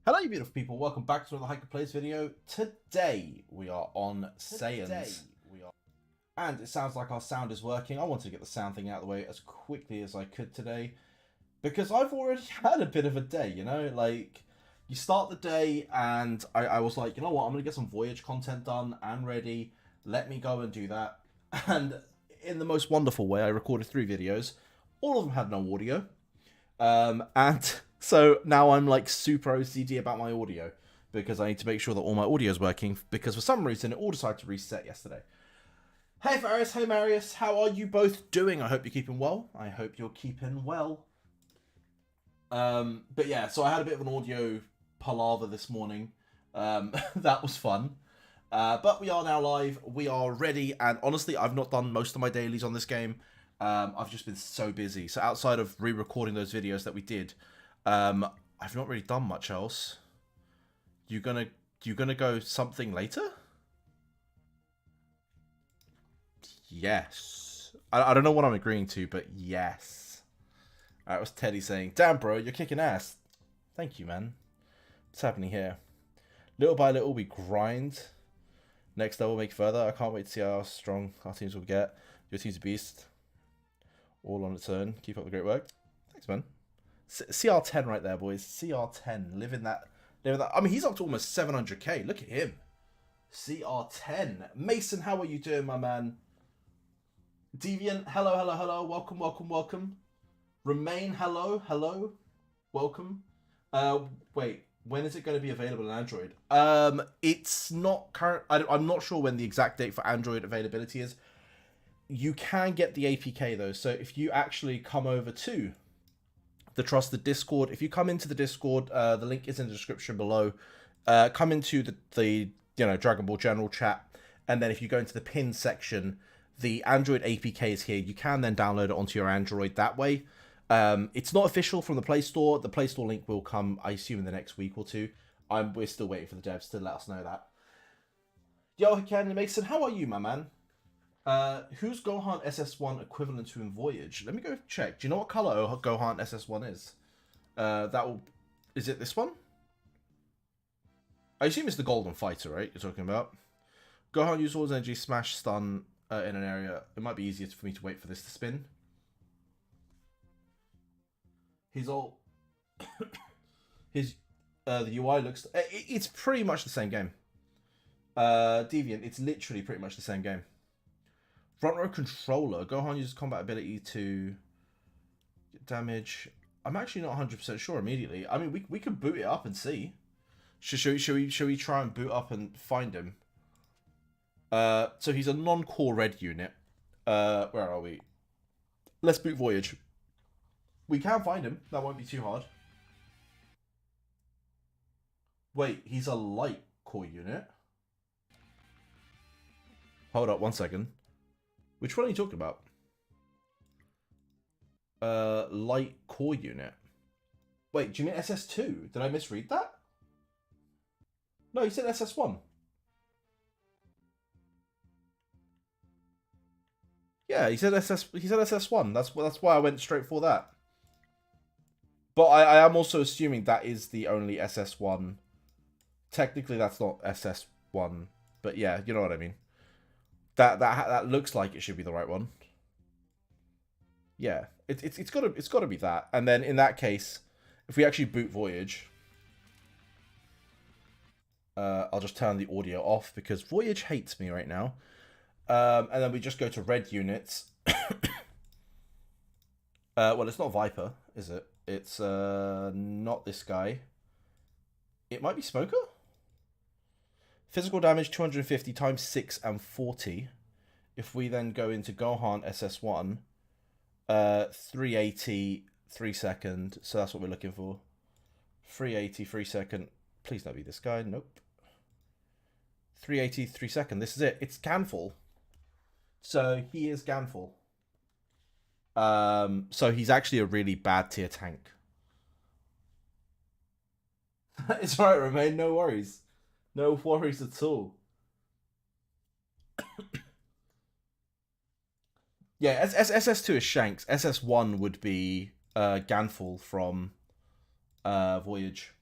Hello you beautiful people, welcome back to another Hiker Plays video. Today we are on Saiyans. And it sounds like our sound is working. I wanted to get the sound thing out of the way as quickly as I could today. Because I've already had a bit of a day, you know? Like, you start the day and I was like, you know what, I'm going to get some Voyage content done and ready. Let me go and do that. And in the most wonderful way, I recorded 3 videos. All of them had no audio. And so now I'm like super OCD about my audio because I need to make sure that all my audio is working because for some reason it all decided to reset yesterday. Hey Faris, hey Marius, how are you both doing? I hope you're keeping well. I hope you're keeping well. But yeah, so I had a bit of an audio palaver this morning. That was fun. But we are now live, we are ready, and honestly, I've not done most of my dailies on this game. I've just been so busy. So outside of re-recording those videos that we did, I've not really done much else. You gonna go something later? Yes. I don't know what I'm agreeing to, but yes. That was Teddy saying, "Damn, bro, you're kicking ass." Thank you, man. What's happening here? Little by little, we grind. Next level, make further. I can't wait to see how strong our teams will get. Your team's a beast. All on its own. Keep up the great work. Thanks, man. CR10 right there, boys. CR10. Living that. I mean, he's up to almost 700k. Look at him. CR10. Mason, how are you doing, my man? Deviant, hello, hello, hello. Welcome, welcome, welcome. Remain, hello, hello. Welcome. Wait. When is it going to be available on Android? It's not current. I'm not sure when the exact date for Android availability is. You can get the APK though, so if you actually come over to the Trusted Discord, if you come into the Discord, the link is in the description below. Come into the Dragon Ball General chat, and then if you go into the pin section, the Android APK is here. You can then download it onto your Android that way. It's not official from the Play Store. The Play Store link will come, I assume, in the next week or two. We're still waiting for the devs to let us know that. Yo, Ken Mason, how are you, my man? Who's Gohan SS1 equivalent to in Voyage? Let me go check. Do you know what color Gohan SS1 is? Is it this one? I assume it's the Golden Fighter, right? You're talking about. Gohan uses all his energy, smash, stun in an area. It might be easier for me to wait for this to spin. He's all. The UI looks. It's pretty much the same game. Deviant, it's literally pretty much the same game. Front row controller. Gohan uses combat ability to get damage. I'm actually not 100% sure immediately. I mean, we could boot it up and see. Should we try and boot up and find him? So he's a non-core red unit. Where are we? Let's boot Voyage. We can find him. That won't be too hard. Wait, he's a light core unit. Hold up, 1 second. Which one are you talking about? Light core unit. Wait, do you mean SS2? Did I misread that? No, you said SS1. Yeah, he said SS1. That's why I went straight for that. But I am also assuming that is the only SS1. Technically, that's not SS1, but yeah, you know what I mean. That looks like it should be the right one. Yeah, it's got to be that. And then in that case, if we actually boot Voyage, I'll just turn the audio off because Voyage hates me right now. And then we just go to red units. Well, it's not Viper, is it? It's not this guy. It might be Smoker. Physical damage 250 times 6 and 40. If we then go into Gohan SS1, 380 3 second. So that's what we're looking for. 380 3 second. Please don't be this guy. Nope. 380 3 second. This is it. It's Ganful. So he is Ganful. So he's actually a really bad tier tank. It's right, Romain. No worries. No worries at all. Yeah, SS2 is Shanks. SS1 would be Ganful from Voyage.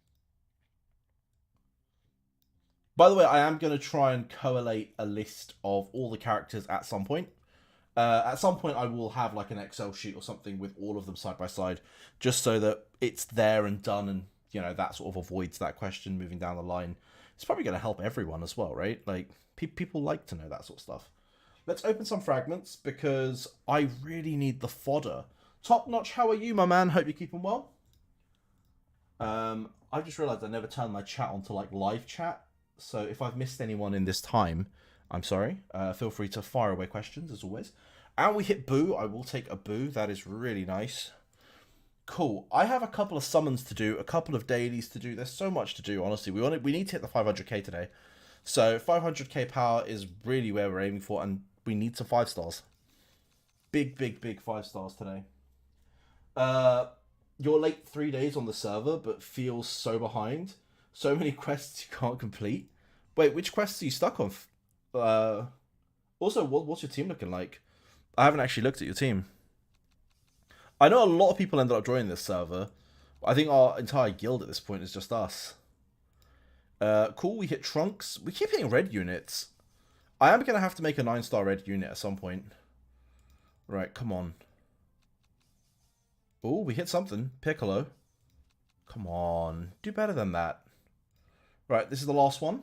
By the way, I am going to try and collate a list of all the characters at some point. At some point, I will have like an Excel sheet or something with all of them side by side, just so that it's there and done, and you know that sort of avoids that question moving down the line. It's probably going to help everyone as well, right? Like people like to know that sort of stuff. Let's open some fragments because I really need the fodder. Top notch, how are you, my man? Hope you're keeping well. I just realised I never turned my chat on to like live chat, so if I've missed anyone in this time, I'm sorry. Feel free to fire away questions as always. And we hit boo. I will take a boo. That is really nice. Cool. I have a couple of summons to do, a couple of dailies to do. There's so much to do, honestly. We need to hit the 500k today. So 500k power is really where we're aiming for, and we need some 5 stars. Big 5 stars today. You're late 3 days on the server, but feels so behind. So many quests you can't complete. Wait, which quests are you stuck on? Also, what's your team looking like? I haven't actually looked at your team. I know a lot of people ended up joining this server. I think our entire guild at this point is just us. Cool, we hit trunks. We keep hitting red units. I am going to have to make a 9-star red unit at some point. Right, come on. Oh, we hit something. Piccolo. Come on. Do better than that. Right, this is the last one.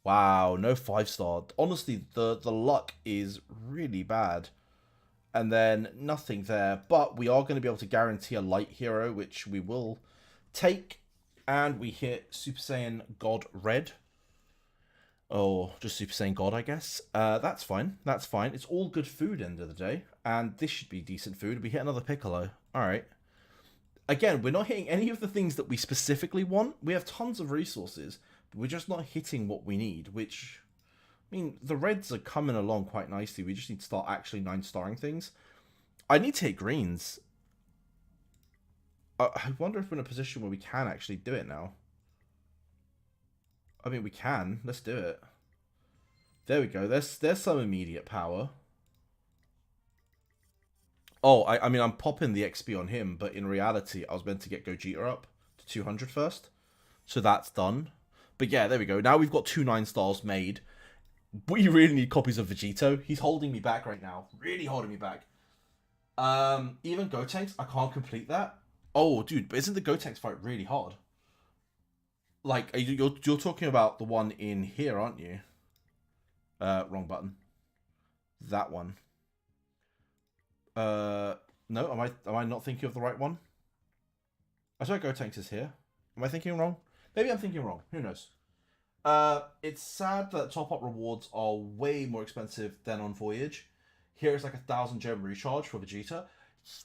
Wow, no 5-star. Honestly, the luck is really bad. And then nothing there. But we are going to be able to guarantee a light hero, which we will take. And we hit Super Saiyan God Red. Or just Super Saiyan God, I guess. That's fine. That's fine. It's all good food end of the day. And this should be decent food. We hit another Piccolo. Alright. Again, we're not hitting any of the things that we specifically want. We have tons of resources. But we're just not hitting what we need. Which, I mean, the reds are coming along quite nicely. We just need to start actually 9-starring things. I need to hit greens. I wonder if we're in a position where we can actually do it now. I mean, we can. Let's do it. There we go. There's some immediate power. Oh, I mean, I'm popping the XP on him, but in reality, I was meant to get Gogeta up to 200 first. So that's done. But yeah, there we go. Now we've got 2 9-stars made. We really need copies of Vegito. He's holding me back right now. Really holding me back. Even Gotenks, I can't complete that. Oh, dude, but isn't the Gotenks fight really hard? Like, you're talking about the one in here, aren't you? Wrong button. That one. No, am I not thinking of the right one? I swear Gotenks is here. Am I thinking wrong? Maybe I'm thinking wrong. Who knows? It's sad that top-up rewards are way more expensive than on Voyage. Here is like 1,000 gem recharge for Vegeta.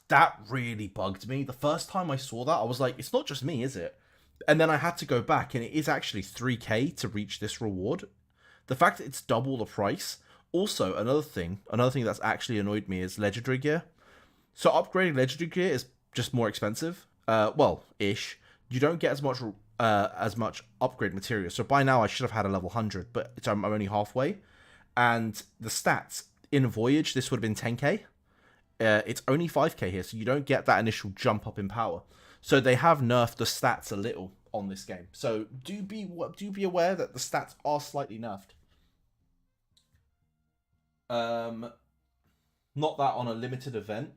That really bugged me. The first time I saw that, I was like, it's not just me, is it? And then I had to go back, and it is actually 3k to reach this reward. The fact that it's double the price. Also, another thing that's actually annoyed me is legendary gear. So upgrading legendary gear is just more expensive. Well, ish. You don't get as much upgrade material. So by now I should have had a level 100, but I'm only halfway. And the stats in Voyage, this would have been 10k. It's only 5k here, so you don't get that initial jump up in power. So they have nerfed the stats a little on this game. So do be aware that the stats are slightly nerfed. Not that on a limited event.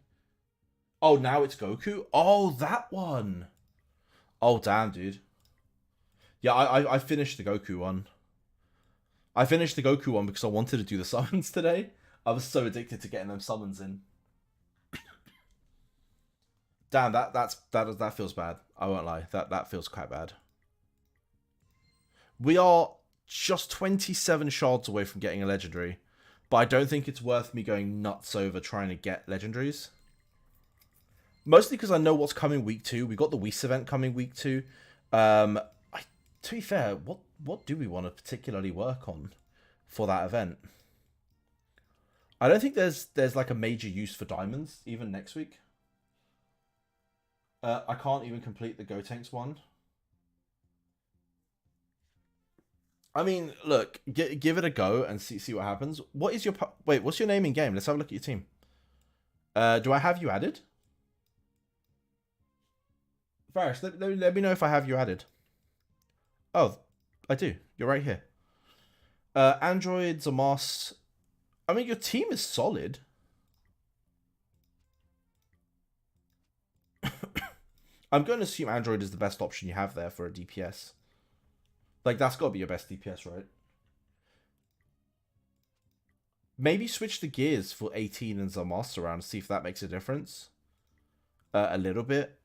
Oh, now it's Goku. Oh, that one. Oh, damn, dude. Yeah, I finished the Goku one. I finished the Goku one because I wanted to do the summons today. I was so addicted to getting them summons in. Damn, that feels bad. I won't lie. That feels quite bad. We are just 27 shards away from getting a legendary, but I don't think it's worth me going nuts over trying to get legendaries. Mostly because I know what's coming week 2. We got the Whis event coming week 2. To be fair, what do we want to particularly work on for that event? I don't think there's like a major use for diamonds even next week. I can't even complete the Gotenks one. I mean, look, give it a go and see what happens. What is your wait? What's your name in game? Let's have a look at your team. Do I have you added? Varys, let me know if I have you added. Oh, I do. You're right here. Android, Zamas. I mean, your team is solid. I'm going to assume Android is the best option you have there for a DPS. Like, that's got to be your best DPS, right? Maybe switch the gears for 18 and Zamas around to see if that makes a difference. A little bit.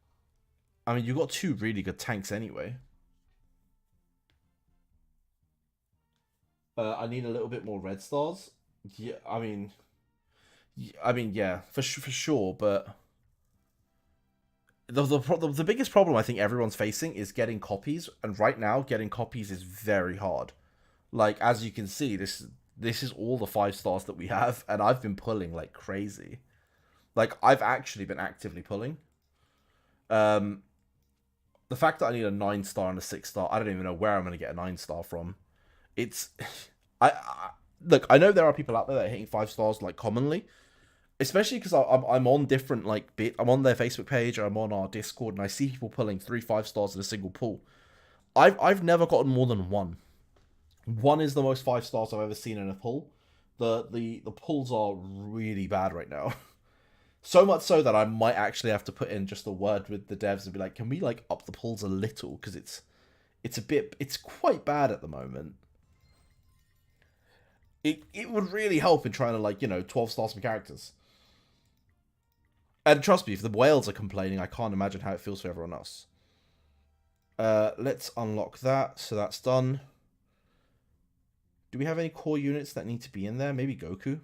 I mean, you got two really good tanks anyway. I need a little bit more red stars. Yeah, yeah, for sure. But the biggest problem I think everyone's facing is getting copies, and right now getting copies is very hard. Like, as you can see, this is all the 5 stars that we have, and I've been pulling like crazy. Like, I've actually been actively pulling. The fact that I need a 9-star and a 6-star, I don't even know where I'm going to get a 9-star from. It's I look, I know there are people out there that are hitting 5 stars like commonly, especially because I'm on different like I'm on their Facebook page, or I'm on our Discord, and I see people pulling 3 5-stars in a single pull. I've never gotten more than 1. 1 is the most 5 stars I've ever seen in a pull. The pulls are really bad right now. So much so that I might actually have to put in just a word with the devs and be like, can we like up the pulls a little, because it's quite bad at the moment. It would really help in trying to, like, 12 stars some characters. And trust me, if the whales are complaining, I can't imagine how it feels for everyone else. Let's unlock that, so that's done. Do we have any core units that need to be in there? Maybe Goku?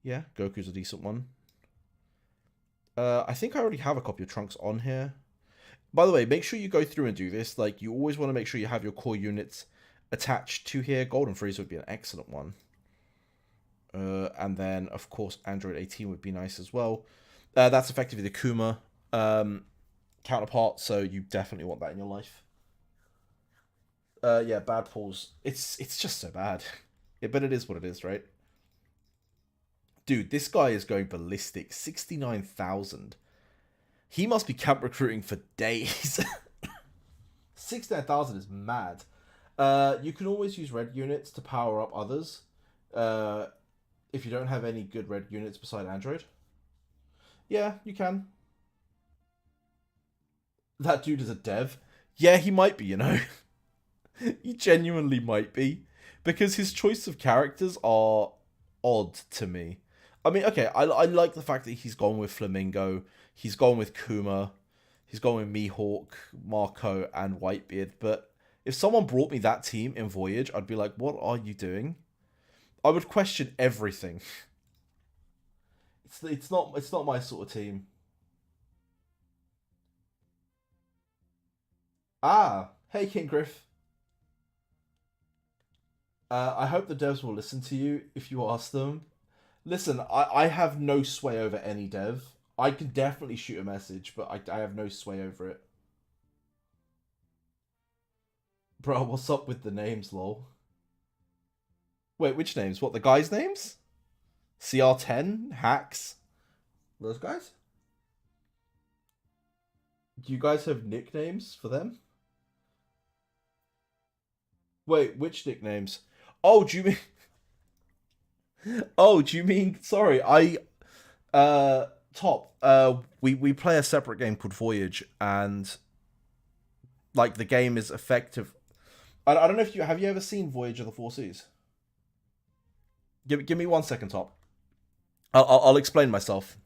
Yeah, Goku's a decent one. I think I already have a copy of Trunks on here. By the way, make sure you go through and do this. Like, you always want to make sure you have your core units attached to here. Golden Freeze would be an excellent one. And then, of course, Android 18 would be nice as well. That's effectively the Kuma counterpart, so you definitely want that in your life. Yeah, bad pulls. It's just so bad. Yeah, but it is what it is, right? Dude, this guy is going ballistic. 69,000. He must be camp recruiting for days. 69,000 is mad. You can always use red units to power up others. If you don't have any good red units beside Android. Yeah, you can. That dude is a dev. Yeah, he might be, He genuinely might be. Because his choice of characters are odd to me. I mean, okay, I like the fact that he's gone with Flamingo, he's gone with Kuma, he's gone with Mihawk, Marco, and Whitebeard, but if someone brought me that team in Voyage, I'd be like, what are you doing? I would question everything. It's not my sort of team. Ah, hey King Griff. I hope the devs will listen to you if you ask them. Listen, I have no sway over any dev. I can definitely shoot a message, but I have no sway over it. Bro, what's up with the names, lol? Wait, which names? What, the guys' names? CR10? Hacks? Those guys? Do you guys have nicknames for them? Wait, which nicknames? Oh, do you mean... Oh, do you mean... Sorry, Top, we play a separate game called Voyage, and like the game is effective. I don't know if you have you ever seen Voyage of the Four Seas. Give me 1 second, Top. I'll explain myself.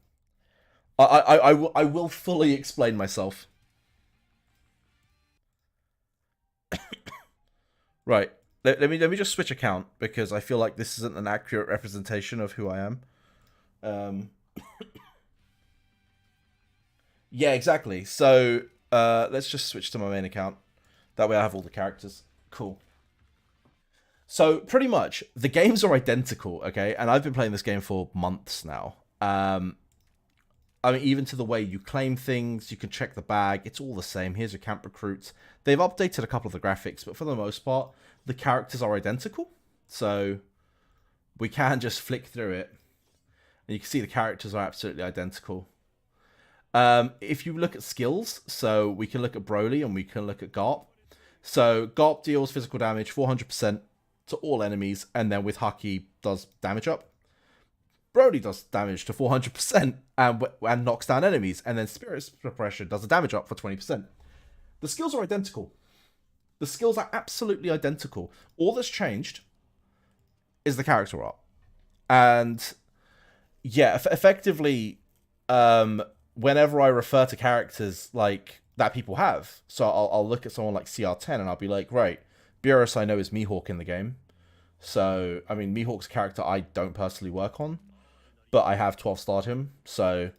I will fully explain myself. Right. Let me just switch account, because I feel like this isn't an accurate representation of who I am. Yeah, exactly. So let's just switch to my main account. That way I have all the characters. Cool. So pretty much the games are identical, okay? And I've been playing this game for months now. I mean, even to the way you claim things, you can check the bag. It's all the same. Here's your camp recruits. They've updated a couple of the graphics, but for the most part, the characters are identical. So we can just flick through it, and you can see the characters are absolutely identical. If you look at skills, so we can look at Broly and we can look at Garp. So Garp deals physical damage 400% to all enemies, and then with Haki does damage up. Broly does damage to 400% and knocks down enemies, and then Spirit Suppression does a damage up for 20%. The skills are identical. The skills are absolutely identical. All that's changed is the character art. And yeah, effectively, whenever I refer to characters like that people have, so I'll look at someone like CR10 and I'll be like, right, Beerus I know is Mihawk in the game. So, I mean, Mihawk's a character I don't personally work on, but I have 12 starred him. So,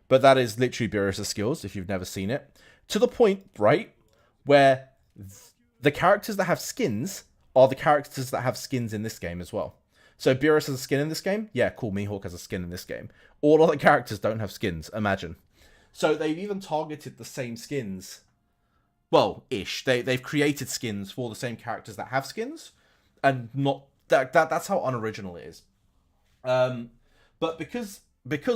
but that is literally Beerus' skills if you've never seen it. To the point, right, where the characters that have skins are the characters that have skins in this game as well. So Beerus has a skin in this game? Yeah, cool, Mihawk has a skin in this game. All other characters don't have skins, imagine. So they've even targeted the same skins. Well, ish. They've created skins for the same characters that have skins, and not that's how unoriginal it is. But because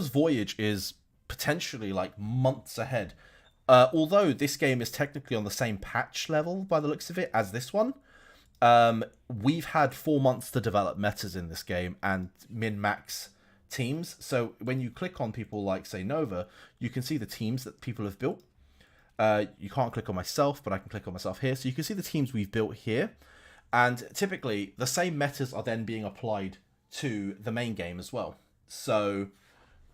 Voyage is potentially like months ahead, although this game is technically on the same patch level by the looks of it as this one, we've had 4 months to develop metas in this game and min-max teams. So when you click on people like, say, Nova, you can see the teams that people have built. You can't click on myself, but I can click on myself here. So you can see the teams we've built here. And typically, the same metas are then being applied to the main game as well. So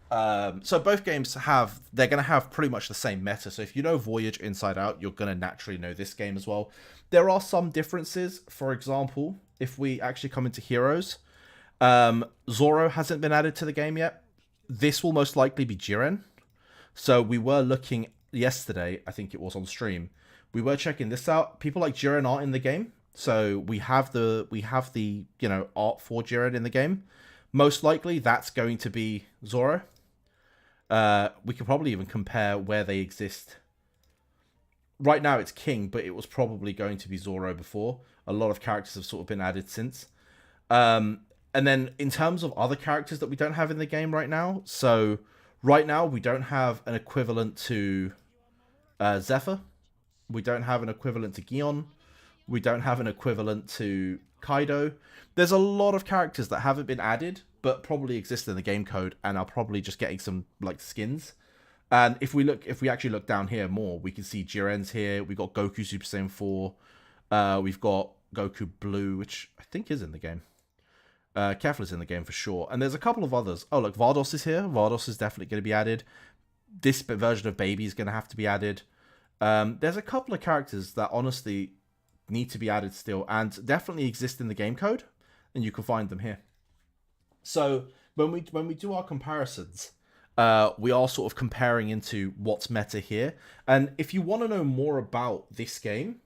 both games they're going to have pretty much the same meta. So if you know Voyage inside out, you're going to naturally know this game as well. There are some differences. For example, if we actually come into Heroes, Zoro hasn't been added to the game yet. This will most likely be Jiren. So we were looking yesterday, I think it was on stream, we were checking this out. People like Jiren aren't in the game. So we have the art for Jiren in the game. Most likely that's going to be Zoro. We could probably even compare where they exist. Right now it's King, but it was probably going to be Zoro before. A lot of characters have sort of been added since. And then in terms of other characters that we don't have in the game right now, so right now we don't have an equivalent to Zephyr. We don't have an equivalent to Gion. We don't have an equivalent to Kaido. There's a lot of characters that haven't been added, but probably exist in the game code and are probably just getting some like skins. And if we actually look down here more, we can see Jiren's here. We've got Goku Super Saiyan 4. We've got Goku Blue, which I think is in the game. Kefla's in the game for sure. And there's a couple of others. Oh, look, Vardos is here. Vardos is definitely going to be added. This version of Baby is going to have to be added. There's a couple of characters that honestly need to be added still and definitely exist in the game code, and you can find them here. So when we do our comparisons, we are sort of comparing into what's meta here. And if you want to know more about this game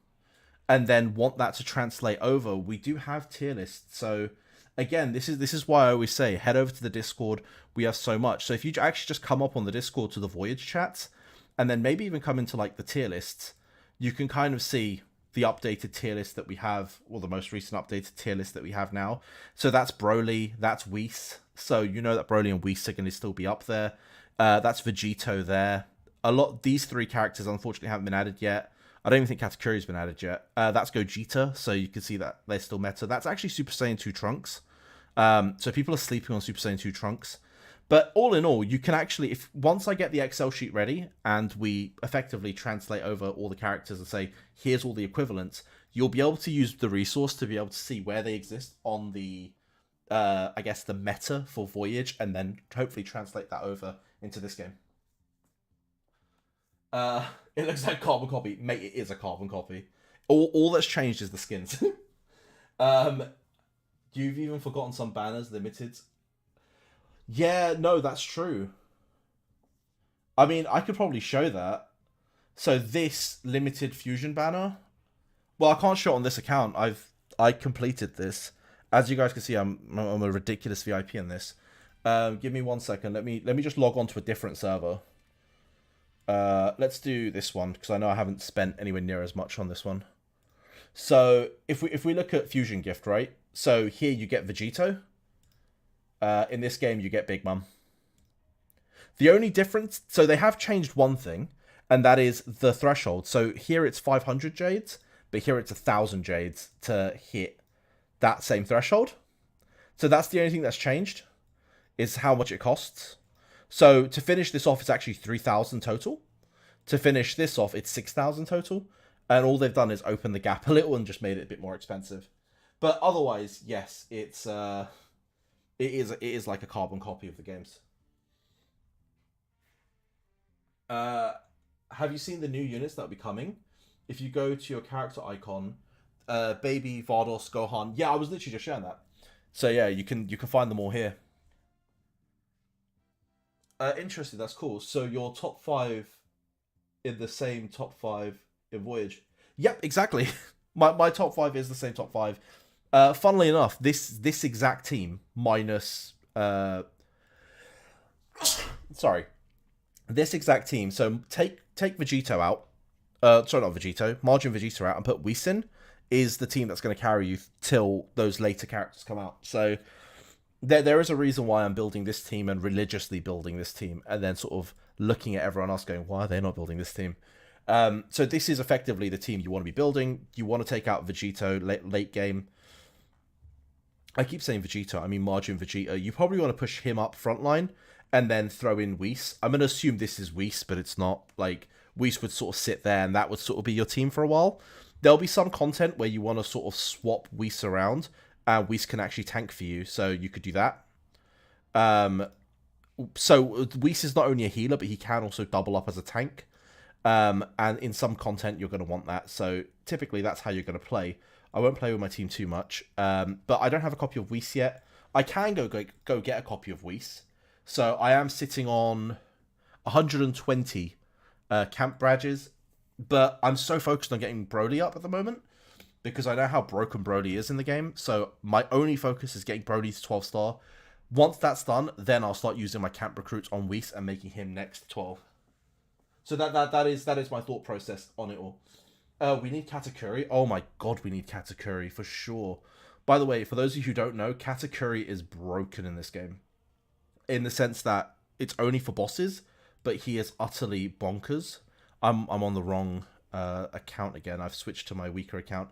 and then want that to translate over, we do have tier lists. So again, this is why I always say head over to the Discord. We have so much. So if you actually just come up on the Discord to the Voyage chats and then maybe even come into like the tier lists, you can kind of see the updated tier list that we have, or the most recent updated tier list that we have now. So that's Broly, that's Whis. So you know that Broly and Whis are going to still be up there. That's Vegito there. These three characters unfortunately haven't been added yet. I don't even think Katakuri's been added yet. That's Gogeta, so you can see that they're still meta. That's actually Super Saiyan 2 Trunks. So people are sleeping on Super Saiyan 2 Trunks. But all in all, you can actually, once I get the Excel sheet ready and we effectively translate over all the characters and say, here's all the equivalents, you'll be able to use the resource to be able to see where they exist on the, I guess, the meta for Voyage, and then hopefully translate that over into this game. It looks like carbon copy. Mate, it is a carbon copy. All that's changed is the skins. You've even forgotten some banners, limited. Yeah, no, that's true. I mean, I could probably show that. So this limited fusion banner, well, I can't show it on this account. I completed this. As you guys can see, I'm a ridiculous VIP in this. Give me 1 second. Let me just log on to a different server. Let's do this one because I know I haven't spent anywhere near as much on this one. So if we look at Fusion Gift, right? So here you get Vegito. In this game, you get Big Mom. The only difference, so they have changed one thing, and that is the threshold. So here it's 500 jades, but here it's 1,000 jades to hit that same threshold. So that's the only thing that's changed, is how much it costs. So to finish this off, it's actually 3,000 total. To finish this off, it's 6,000 total. And all they've done is open the gap a little and just made it a bit more expensive. But otherwise, yes, it is like a carbon copy of the games. Have you seen the new units that will be coming? If you go to your character icon, Baby, Vardos, Gohan. Yeah, I was literally just sharing that. So yeah, you can find them all here. Interesting, that's cool. So your top 5 in the same top 5 in Voyage. Yep, exactly. my top 5 is the same top 5. Funnily enough, this exact team minus sorry. This exact team. So take Vegito out. Sorry, not Vegito. Margin Vegeta out and put Whis in, is the team that's going to carry you till those later characters come out. So there is a reason why I'm building this team and religiously building this team, and then sort of looking at everyone else going, why are they not building this team? So this is effectively the team you want to be building. You want to take out Vegito late game. I keep saying Vegito, I mean Margin Vegeta. You probably want to push him up frontline and then throw in Whis. I'm going to assume this is Whis, but it's not. Like, Whis would sort of sit there and that would sort of be your team for a while. There'll be some content where you want to sort of swap Whis around, and Whis can actually tank for you, so you could do that. So Whis is not only a healer, but he can also double up as a tank. And in some content, you're going to want that. So typically, that's how you're going to play. I won't play with my team too much, but I don't have a copy of Whis yet. I can go get a copy of Whis. So I am sitting on 120 camp badges, but I'm so focused on getting Broly up at the moment because I know how broken Broly is in the game. So my only focus is getting Broly to 12-star. Once that's done, then I'll start using my camp recruits on Whis and making him next to 12. So that is my thought process on it all. We need Katakuri. Oh my god, we need Katakuri for sure. By the way, for those of you who don't know, Katakuri is broken in this game. In the sense that it's only for bosses, but he is utterly bonkers. I'm on the wrong account again. I've switched to my weaker account.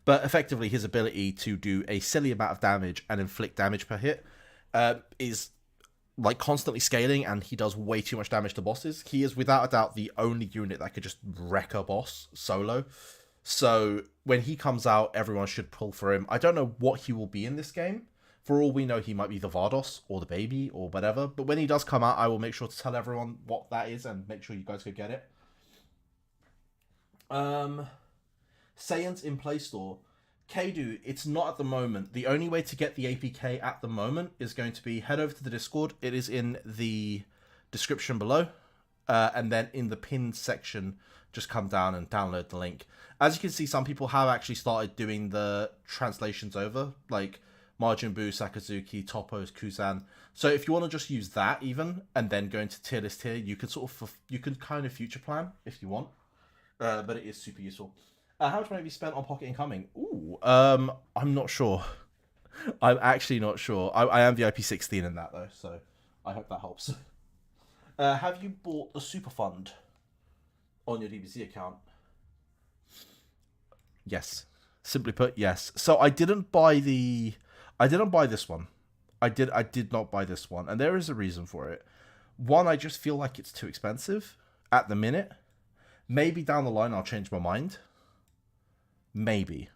But effectively, his ability to do a silly amount of damage and inflict damage per hit is like constantly scaling, and he does way too much damage to bosses. He is without a doubt the only unit that could just wreck a boss solo. So when he comes out, everyone should pull for him. I don't know what he will be in this game. For all we know, he might be the Vardos or the baby or whatever. But when he does come out, I will make sure to tell everyone what that is and make sure you guys go get it. Saiyan's in Play Store. Kadu, it's not at the moment. The only way to get the APK at the moment is going to be head over to the Discord. It is in the description below. And then in the pinned section, just come down and download the link. As you can see, some people have actually started doing the translations over, like Majin Buu, Sakazuki, Topos, Kuzan. So if you want to just use that even, and then go into tier list here, you can kind of future plan if you want. But it is super useful. How much money have you spent on Pocket Incoming? Ooh, I'm not sure. I'm actually not sure. I am VIP 16 in that though, so I hope that helps. Have you bought the Super Fund on your DBZ account? Yes. Simply put, yes. So I didn't buy this one. I did not buy this one, and there is a reason for it. One, I just feel like it's too expensive at the minute. Maybe down the line I'll change my mind. Maybe.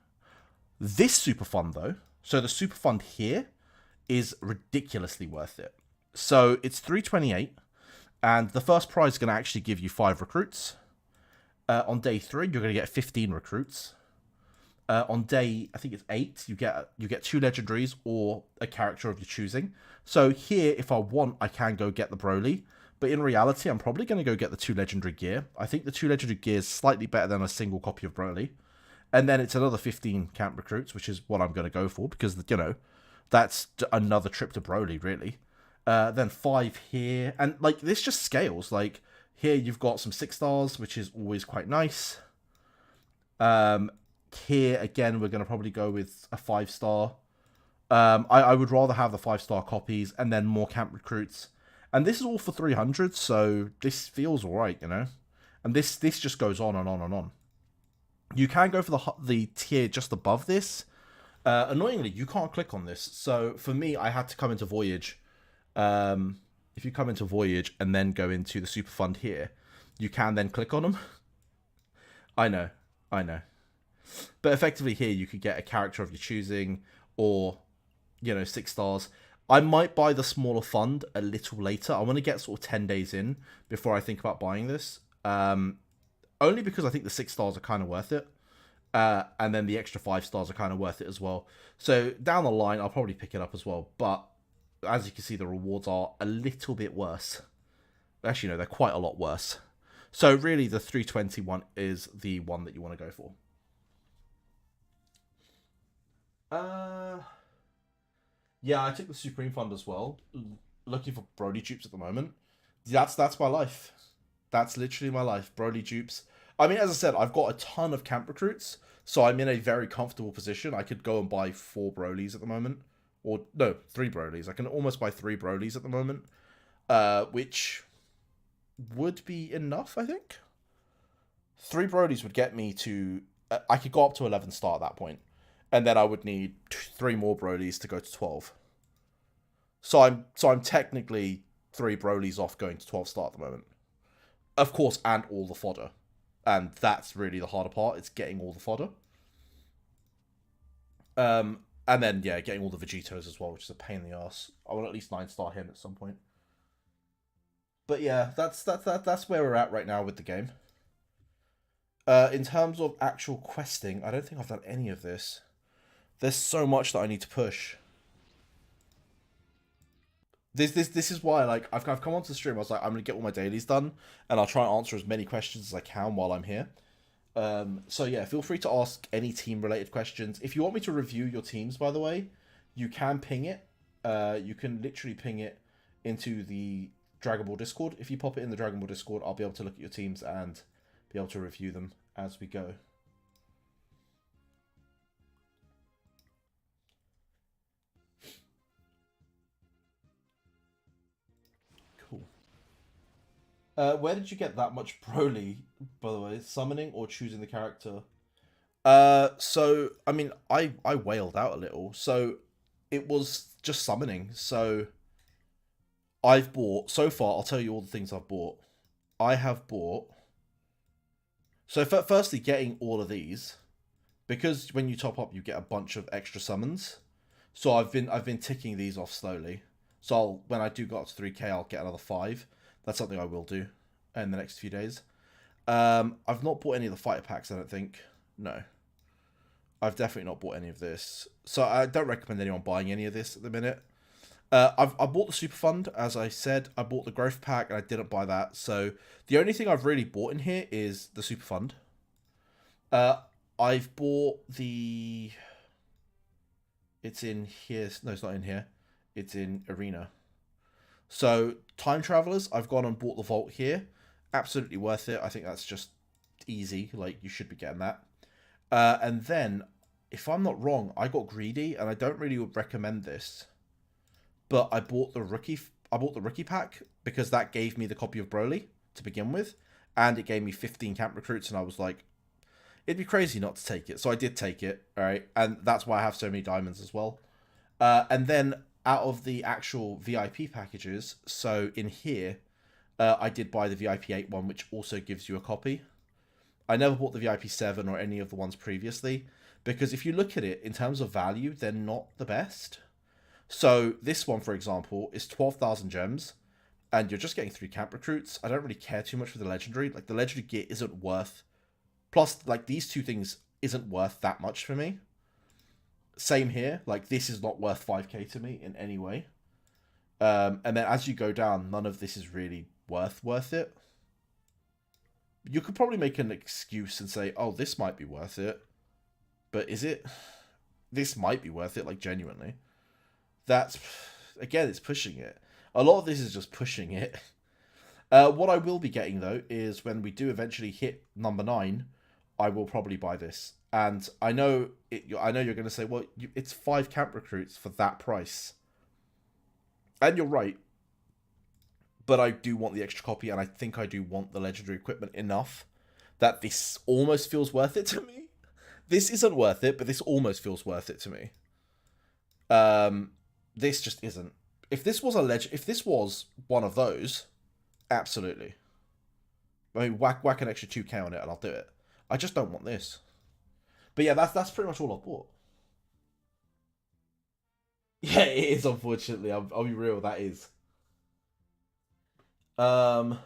This Super Fund though, so the Super Fund here is ridiculously worth it. So it's 328, and the first prize is going to actually give you 5 recruits. On day 3, you're going to get 15 recruits. On day, I think it's 8, you get 2 legendaries or a character of your choosing. So here, if I want, I can go get the Broly. But in reality, I'm probably going to go get the 2 legendary gear. I think the 2 legendary gear is slightly better than a single copy of Broly. And then it's another 15 camp recruits, which is what I'm going to go for. Because, you know, that's another trip to Broly, really. Then 5 here. And, like, this just scales. Like, here you've got some 6 stars, which is always quite nice. Here, again, we're going to probably go with a 5-star. I would rather have the 5-star copies and then more camp recruits. And this is all for 300, so this feels alright, you know? And this just goes on and on and on. You can go for the tier just above this. Annoyingly, you can't click on this. So for me, I had to come into Voyage. If you come into Voyage and then go into the Super Fund here, you can then click on them. I know. But effectively here, you could get a character of your choosing, or, you know, 6 stars. I might buy the smaller fund a little later. I want to get sort of 10 days in before I think about buying this. Only because I think the 6 stars are kind of worth it. And then the extra 5 stars are kind of worth it as well. So down the line, I'll probably pick it up as well. But as you can see, the rewards are a little bit worse. Actually, no, they're quite a lot worse. So really, the 320 one is the one that you want to go for. Yeah, I took the Supreme Fund as well. Looking for Broly dupes at the moment. That's my life. That's literally my life. Broly dupes. I mean, as I said, I've got a ton of camp recruits, so I'm in a very comfortable position. I could go and buy 4 Brolys at the moment. Or, no, 3 Brolys. I can almost buy 3 Brolys at the moment. Which would be enough, I think. 3 Brolys would get me to... I could go up to 11 star at that point. And then I would need 3 more Brolys to go to 12. So I'm technically 3 Brolys off going to 12 star at the moment. Of course, and all the fodder. And that's really the harder part. It's getting all the fodder. And then, yeah, getting all the Vegetos as well, which is a pain in the ass. I want at least 9 star him at some point. But yeah, that's where we're at right now with the game. In terms of actual questing, I don't think I've done any of this. There's so much that I need to push. This is why, like, I've come onto the stream. I was like, I'm gonna get all my dailies done, and I'll try and answer as many questions as I can while I'm here. So yeah, feel free to ask any team related questions. If you want me to review your teams, by the way, you can ping it. You can literally ping it into the Dragon Ball Discord. If you pop it in the Dragon Ball Discord, I'll be able to look at your teams and be able to review them as we go. Where did you get that much Broly, by the way? Summoning or choosing the character? So, I mean, I wailed out a little. So, it was just summoning. So, I've bought, so far, I'll tell you all the things I've bought. I have bought... So, firstly, getting all of these. Because when you top up, you get a bunch of extra summons. So, I've been ticking these off slowly. So, when I do go up to 3k, I'll get another 5. That's something I will do in the next few days. I've not bought any of the fighter packs, I don't think. No. I've definitely not bought any of this. So I don't recommend anyone buying any of this at the minute. I bought the Super Fund, as I said. I bought the Growth Pack, and I didn't buy that. So the only thing I've really bought in here is the Super Fund. I've bought the... It's in here. No, it's not in here. It's in Arena. So, Time Travelers, I've gone and bought the Vault here. Absolutely worth it. I think that's just easy. Like, you should be getting that. And then, if I'm not wrong, I got greedy, and I don't really recommend this. But I bought the rookie pack, because that gave me the copy of Broly to begin with. And it gave me 15 camp recruits, and I was like, it'd be crazy not to take it. So I did take it, alright? And that's why I have so many diamonds as well. And then... out of the actual VIP packages, so in here, I did buy the VIP 8 one, which also gives you a copy. I never bought the VIP 7 or any of the ones previously, because if you look at it, in terms of value, they're not the best. So this one, for example, is 12,000 gems, and you're just getting 3 camp recruits. I don't really care too much for the legendary. Like, the legendary gear isn't worth... Plus, like, these two things isn't worth that much for me. Same here, like, this is not worth 5k to me in any way. And then as you go down, none of this is really worth it. You could probably make an excuse and say, oh, this might be worth it. But is it? This might be worth it, like, genuinely. That's, again, it's pushing it. A lot of this is just pushing it. What I will be getting, though, is when we do eventually hit number 9, I will probably buy this. And I know you're going to say, well, it's 5 camp recruits for that price. And you're right. but I do want the extra copy, and I think I do want the legendary equipment enough that this almost feels worth it to me. This isn't worth it, but this almost feels worth it to me. This just isn't. If this was if this was one of those, absolutely. I mean, whack an extra 2k on it, and I'll do it. I just don't want this. But yeah, that's pretty much all I've bought. Yeah, it is, unfortunately. I'll be real, that is. Um.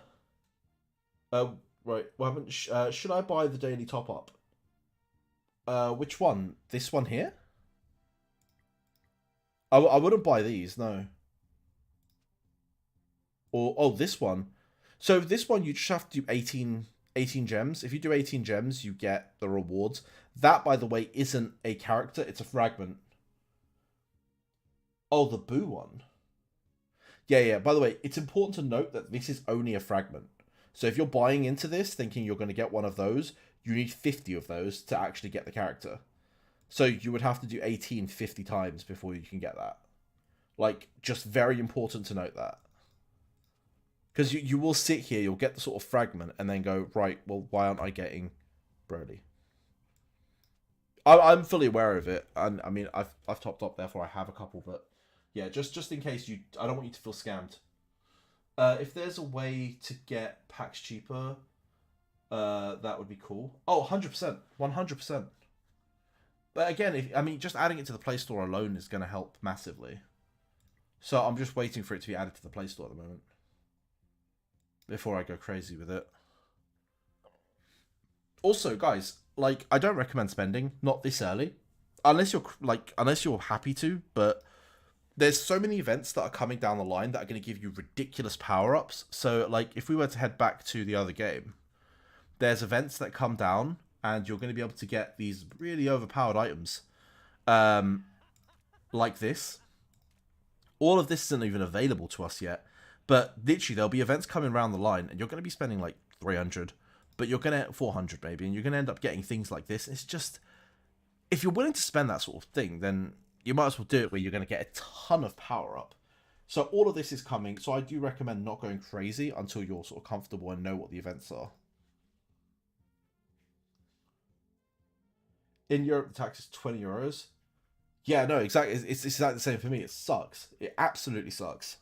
Right. Well, should I buy the daily top up? Which one? This one here? I wouldn't buy these, no. Or oh, this one. So this one you just have to do 18 gems. If you do 18 gems, you get the rewards. That, by the way, isn't a character; it's a fragment. Oh, the Boo one. Yeah, yeah. By the way, it's important to note that this is only a fragment. So if you're buying into this thinking you're going to get one of those, you need 50 of those to actually get the character. So you would have to do 18 50 times before you can get that. Like, just very important to note that. Because you will sit here, you'll get the sort of fragment, and then go, right, well, why aren't I getting Broly? I'm fully aware of it, and I mean, I've topped up, therefore I have a couple, but yeah, just in case I don't want you to feel scammed. If there's a way to get packs cheaper, that would be cool. Oh, 100%, 100%. But again, I mean, just adding it to the Play Store alone is going to help massively. So I'm just waiting for it to be added to the Play Store at the moment before I go crazy with it. Also, guys, like, I don't recommend spending, not this early, unless you're happy to. But there's so many events that are coming down the line that are going to give you ridiculous power-ups. So, like, if we were to head back to the other game, there's events that come down, and you're going to be able to get these really overpowered items, like this. All of this isn't even available to us yet, but literally there'll be events coming around the line, and you're going to be spending like 300, but you're going to 400 maybe, and you're going to end up getting things like this. It's just, if you're willing to spend that sort of thing, then you might as well do it where you're going to get a ton of power up. So all of this is coming, so I do recommend not going crazy until you're sort of comfortable and know what the events are. In Europe, the tax is 20 euros. Yeah, no, exactly. It's exactly the same for me. It sucks. It absolutely sucks.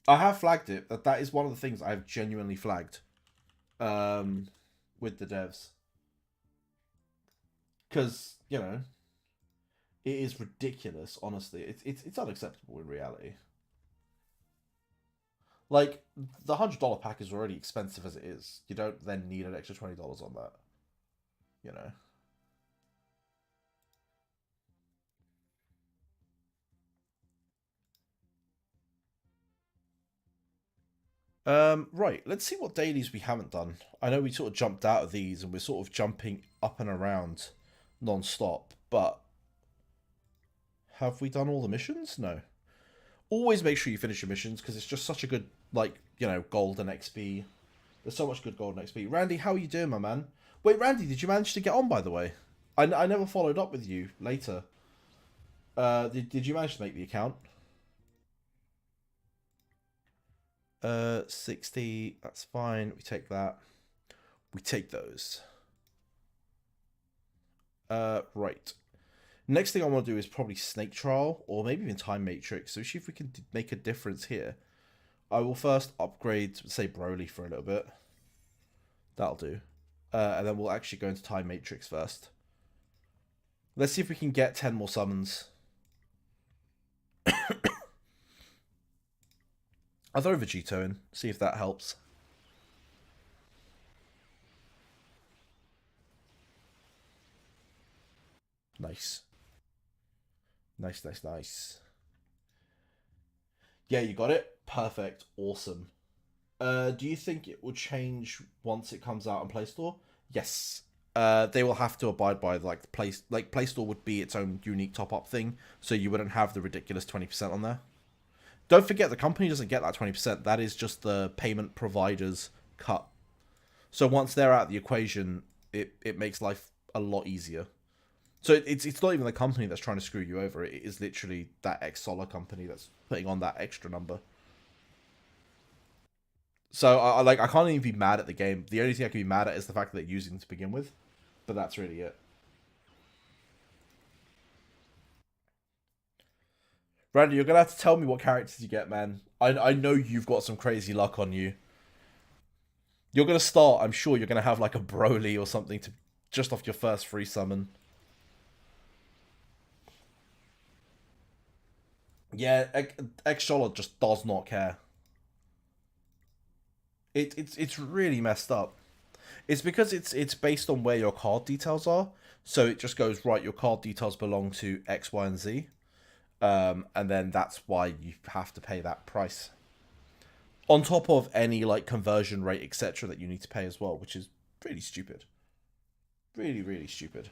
I have flagged it. That is one of the things I've genuinely flagged with the devs. Because, you know, it is ridiculous, honestly. It's unacceptable in reality. Like, the $100 pack is already expensive as it is. You don't then need an extra $20 on that. You know. Right, let's see what dailies we haven't done. I know we sort of jumped out of these and we're sort of jumping up and around non-stop, but have we done all the missions? No. Always make sure you finish your missions because it's just such a good, like, you know, golden XP. There's so much good golden XP. Randy, how are you doing, my man? Wait, Randy, did you manage to get on, by the way? I never followed up with you later. Did you manage to make the account? 60, that's fine. We take that. We take those. Right. Next thing I want to do is probably Snake Trial, or maybe even Time Matrix. So see if we can make a difference here. I will first upgrade, say, Broly for a little bit. That'll do. And then we'll actually go into Time Matrix first. Let's see if we can get 10 more summons. I'll throw Vegito in, see if that helps. Nice. Nice, nice, nice. Yeah, you got it? Perfect. Awesome. Do you think it will change once it comes out on Play Store? Yes. They will have to abide by like the Play Store would be its own unique top-up thing, so you wouldn't have the ridiculous 20% on there. Don't forget, the company doesn't get that 20%. That is just the payment provider's cut. So once they're out of the equation, it makes life a lot easier. So it's not even the company that's trying to screw you over. It is literally that X Solar company that's putting on that extra number. So I can't even be mad at the game. The only thing I can be mad at is the fact that they're using to begin with. But that's really it. Randy, you're gonna have to tell me what characters you get, man. I know you've got some crazy luck on you. You're gonna start. I'm sure you're gonna have like a Broly or something to just off your first free summon. Yeah, X Sholot just does not care. It's really messed up. It's because it's based on where your card details are. So it just goes right. Your card details belong to X, Y, and Z, and then that's why you have to pay that price on top of any like conversion rate, etc. that you need to pay as well, which is really stupid. Really stupid.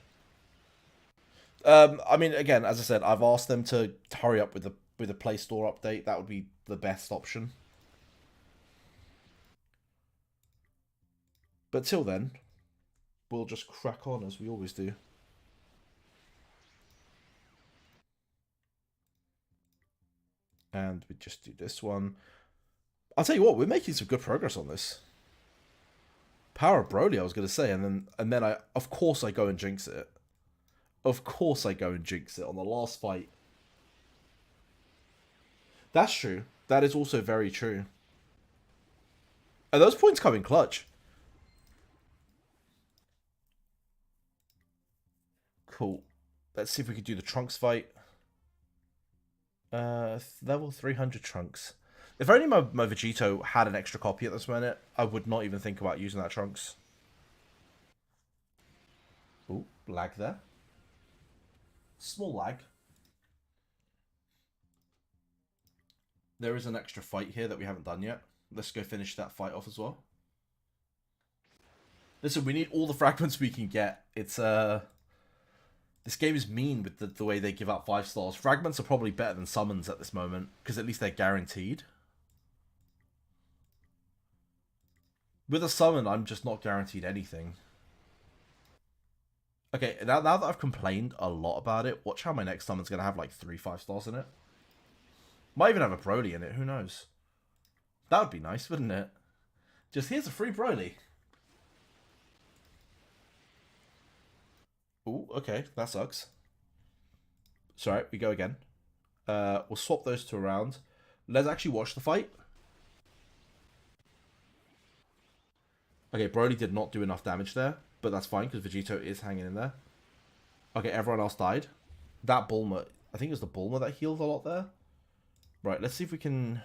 I mean, again, as I said, I've asked them to hurry up with the Play Store update. That would be the best option. But till then, we'll just crack on as we always do. And we just do this one. I'll tell you what, we're making some good progress on this. Power of Broly, I was going to say, and then I, of course, I go and jinx it. Of course, I go and jinx it on the last fight. That's true. That is also very true. And those points come in clutch. Cool. Let's see if we can do the Trunks fight. Level 300 Trunks. If only my Vegito had an extra copy at this minute, I would not even think about using that Trunks. Ooh, lag there. Small lag. There is an extra fight here that we haven't done yet. Let's go finish that fight off as well. Listen, we need all the fragments we can get. It's this game is mean with the way they give out 5 stars. Fragments are probably better than summons at this moment, because at least they're guaranteed. With a summon, I'm just not guaranteed anything. Okay, now that I've complained a lot about it, watch how my next summon's going to have like 3 5-stars in it. Might even have a Broly in it, who knows? That would be nice, wouldn't it? Just here's a free Broly. Ooh, okay, that sucks. Sorry, we go again. We'll swap those two around. Let's actually watch the fight. Okay, Broly did not do enough damage there, but that's fine because Vegito is hanging in there. Okay, everyone else died. That Bulma, I think it was the Bulma that healed a lot there. Right, let's see if we can...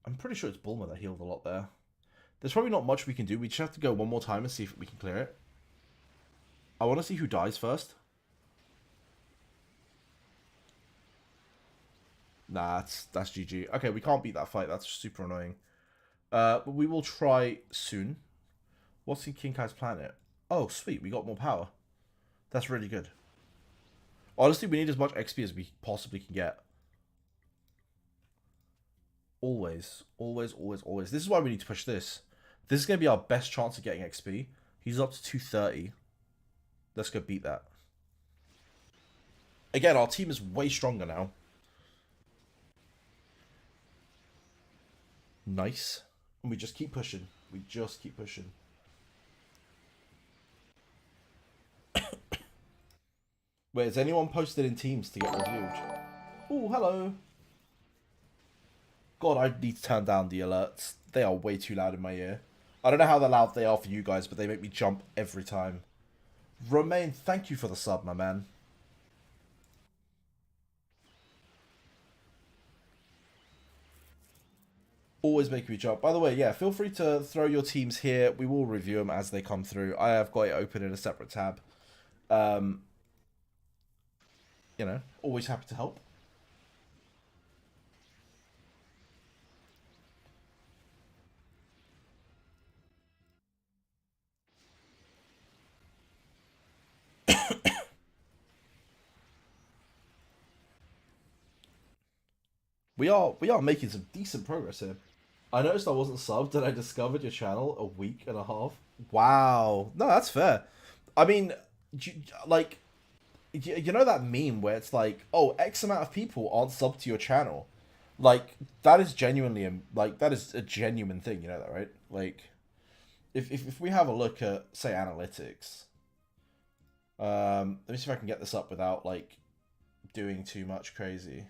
I'm pretty sure it's Bulma that healed a lot there. There's probably not much we can do. We just have to go one more time and see if we can clear it. I want to see who dies first. Nah, that's GG. Okay, we can't beat that fight. That's super annoying. But we will try soon. What's in King Kai's planet? Oh, sweet. We got more power. That's really good. Honestly, we need as much XP as we possibly can get. Always. This is why we need to push this. This is going to be our best chance of getting XP. He's up to 230. Let's go beat that. Again, our team is way stronger now. Nice. And we just keep pushing. We just keep pushing. Wait, is anyone posted in teams to get reviewed? Oh, hello. God, I need to turn down the alerts. They are way too loud in my ear. I don't know how loud they are for you guys, but they make me jump every time. Romain, thank you for the sub, my man. Always make me jump. By the way, yeah, feel free to throw your teams here. We will review them as they come through. I have got it open in a separate tab. You know, always happy to help. We are making some decent progress here. I noticed I wasn't subbed and I discovered your channel a week and a half. Wow. No, that's fair. I mean, like, you know that meme where it's like, oh, X amount of people aren't subbed to your channel. Like, that is genuinely, like, that is a genuine thing, you know that, right? Like, if we have a look at, say, analytics, let me see if I can get this up without, like, doing too much crazy.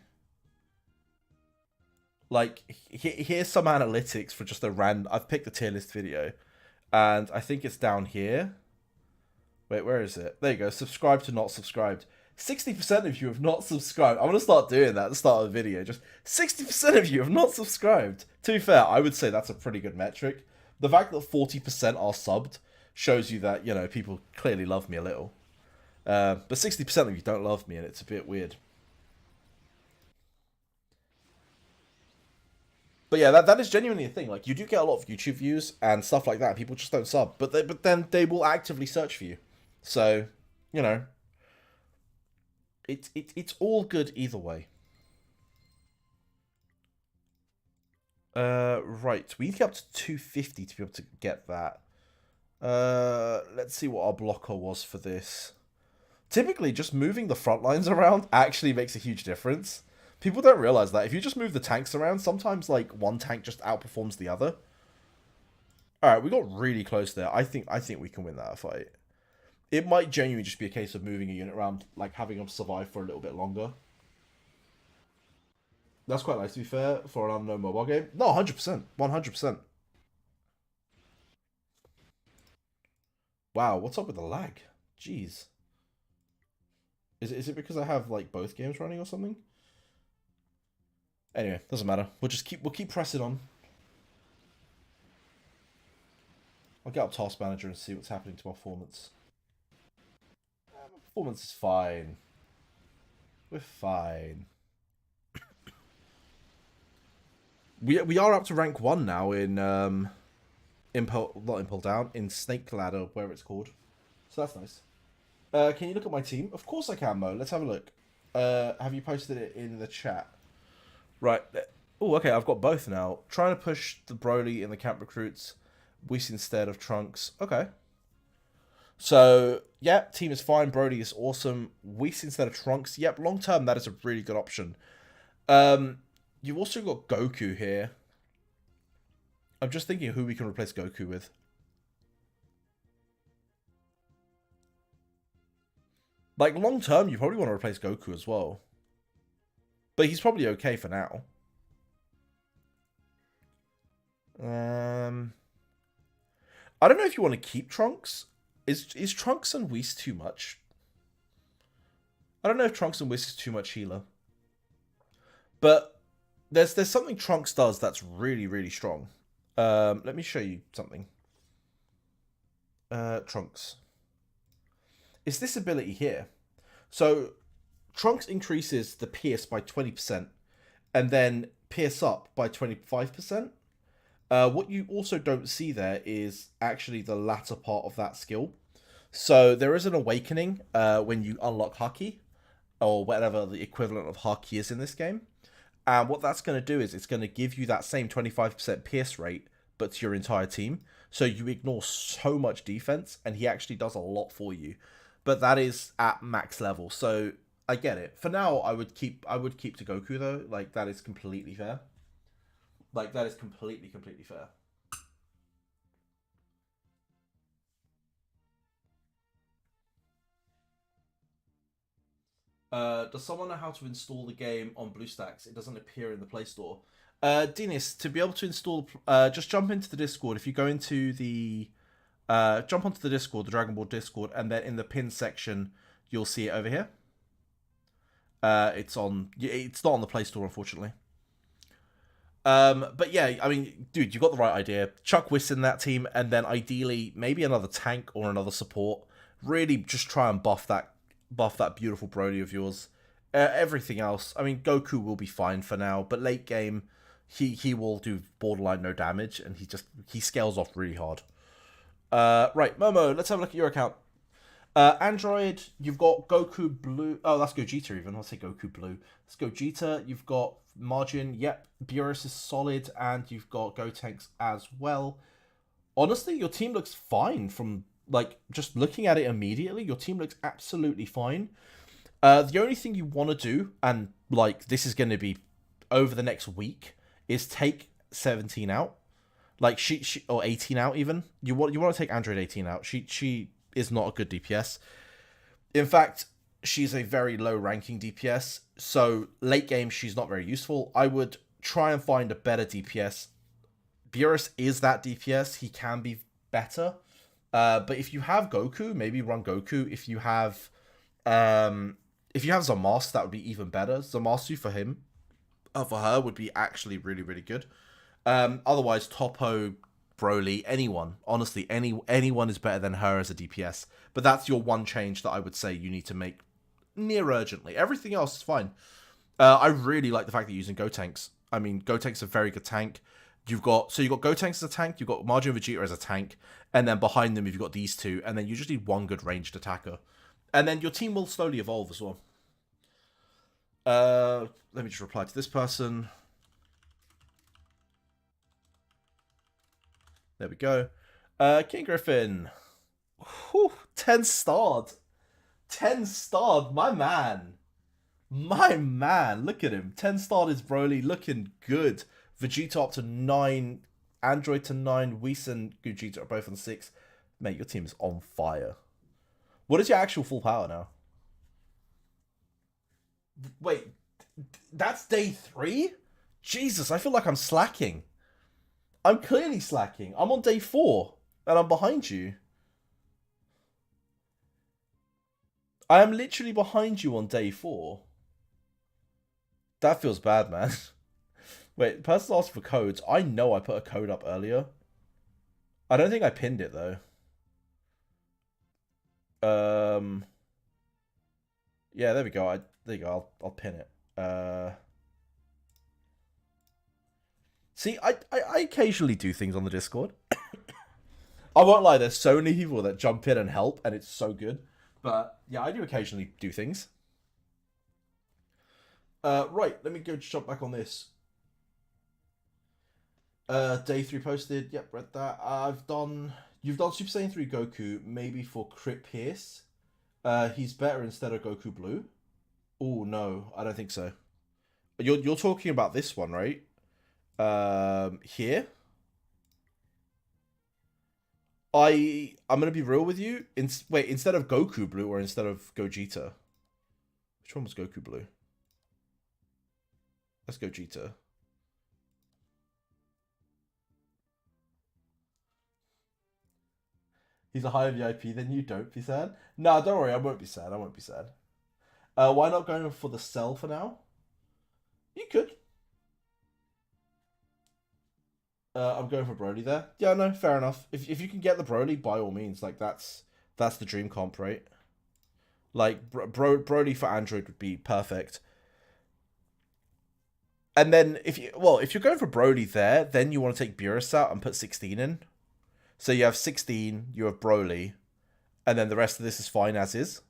Like, here's some analytics for just a random, I've picked a tier list video, and I think it's down here. Wait, where is it? There you go. Subscribe to not subscribed. 60% of you have not subscribed. I'm going to start doing that at the start of the video. Just 60% of you have not subscribed. To be fair, I would say that's a pretty good metric. The fact that 40% are subbed shows you that, you know, people clearly love me a little. But 60% of you don't love me, and it's a bit weird. But yeah, that is genuinely a thing. Like, you do get a lot of YouTube views and stuff like that. People just don't sub. But then they will actively search for you. So, you know, it's all good either way. Right. We need to get up to 250 to be able to get that. Let's see what our blocker was for this. Typically, just moving the front lines around actually makes a huge difference. People don't realize that. If you just move the tanks around, sometimes, like, one tank just outperforms the other. Alright, we got really close there. I think we can win that fight. It might genuinely just be a case of moving a unit around, like, having them survive for a little bit longer. That's quite nice, to be fair, for an unknown mobile game. No, 100%. 100%. Wow, what's up with the lag? Jeez. Is it because I have, like, both games running or something? Anyway, doesn't matter. We'll keep pressing on. I'll get up Task Manager and see what's happening to my performance. My performance is fine. We're fine. We are up to rank 1 now in not Impel Down, in Snake Ladder, wherever it's called. So that's nice. Can you look at my team? Of course I can, Mo. Let's have a look. Have you posted it in the chat? Right. Oh, okay, I've got both now. Trying to push the Broly in the camp recruits. Whis instead of Trunks. Okay. So, yeah, team is fine. Brody is awesome. Whis instead of Trunks. Yep, long term, that is a really good option. You've also got Goku here. I'm just thinking who we can replace Goku with. Like, long term, you probably want to replace Goku as well. But he's probably okay for now. I don't know if you want to keep Trunks. Is Trunks and Whis too much? I don't know if Trunks and Whis is too much healer. But there's something Trunks does that's really, really strong. Let me show you something. Trunks. It's this ability here. So Trunks increases the pierce by 20%, and then pierce up by 25%. What you also don't see there is actually the latter part of that skill. So there is an awakening when you unlock Haki, or whatever the equivalent of Haki is in this game. And what that's going to do is it's going to give you that same 25% pierce rate, but to your entire team. So you ignore so much defense, and he actually does a lot for you. But that is at max level, so I get it. For now, I would keep to Goku though. Like, that is completely fair. Like, that is completely fair. Does someone know how to install the game on Bluestacks? It doesn't appear in the Play Store. Dinis, to be able to install, just jump into the Discord. If you go into the, jump onto the Discord, the Dragon Ball Discord, and then in the pin section, you'll see it over here. It's not on the Play Store, unfortunately. But yeah, I mean, dude, you got the right idea. Chuck Whis in that team, and then ideally maybe another tank or another support. Really, just try and buff that beautiful Brody of yours. Everything else, I mean, Goku will be fine for now, but late game, he will do borderline no damage, and he scales off really hard. Right, Momo, let's have a look at your account. Android, you've got Goku Blue. Oh, that's Gogeta even. I'll say Goku Blue. It's Gogeta. You've got Margin. Yep. Beerus is solid. And you've got Gotenks as well. Honestly, your team looks fine from, like, just looking at it immediately. Your team looks absolutely fine. The only thing you want to do, and, like, this is going to be over the next week is take 17 out. Like she or 18 out even. You want to take Android 18 out. She is not a good DPS. In fact, she's a very low ranking DPS. So late game she's not very useful. I would try and find a better DPS. Beerus is that DPS. He can be better. But if you have Goku, maybe run Goku. If you have Zamasu, that would be even better. Zamasu for him, for her would be actually really, really good. Otherwise, Toppo, Broly, anyone. Honestly, anyone is better than her as a DPS. But that's your one change that I would say you need to make near urgently. Everything else is fine. I really like the fact that you're using Gotenks. I mean, Gotenks a very good tank. You've got Gotenks as a tank, you've got Majin Vegeta as a tank, and then behind them you've got these two, and then you just need one good ranged attacker. And then your team will slowly evolve as well. Let me just reply to this person. There we go. King Griffin. Whew, 10 starred. 10 starred, my man. My man, look at him. 10 starred is Broly, looking good. Vegeta up to 9, Android to 9, Whis and Gogeta are both on 6. Mate, your team is on fire. What is your actual full power now? Wait, that's day 3? Jesus, I feel like I'm slacking. I'm clearly slacking. I'm on day 4, and I'm behind you. I am literally behind you on day 4. That feels bad, man. Wait, the person asked for codes. I know I put a code up earlier. I don't think I pinned it, though. Yeah, there we go. There you go. I'll pin it. See, I occasionally do things on the Discord. I won't lie, there's so many people that jump in and help, and it's so good. But, yeah, I do occasionally do things. Right, let me go jump back on this. Day 3 posted. Yep, read that. You've done Super Saiyan 3 Goku, maybe for Crit Pierce. He's better instead of Goku Blue. Oh no, I don't think so. You're talking about this one, right? Here. I'm gonna be real with you. Wait, instead of Goku Blue or instead of Gogeta? Which one was Goku Blue? Let's Gogeta. He's a higher VIP than you. Don't be sad. No, don't worry. I won't be sad. I won't be sad. Why not going for the Cell for now? You could. I'm going for Broly there. Yeah, no, fair enough. If you can get the Broly, by all means. Like that's the dream comp, right? Like Broly for Android would be perfect. And then if you're going for Broly there, then you want to take Beerus out and put 16 in. So you have 16, you have Broly, and then the rest of this is fine as is.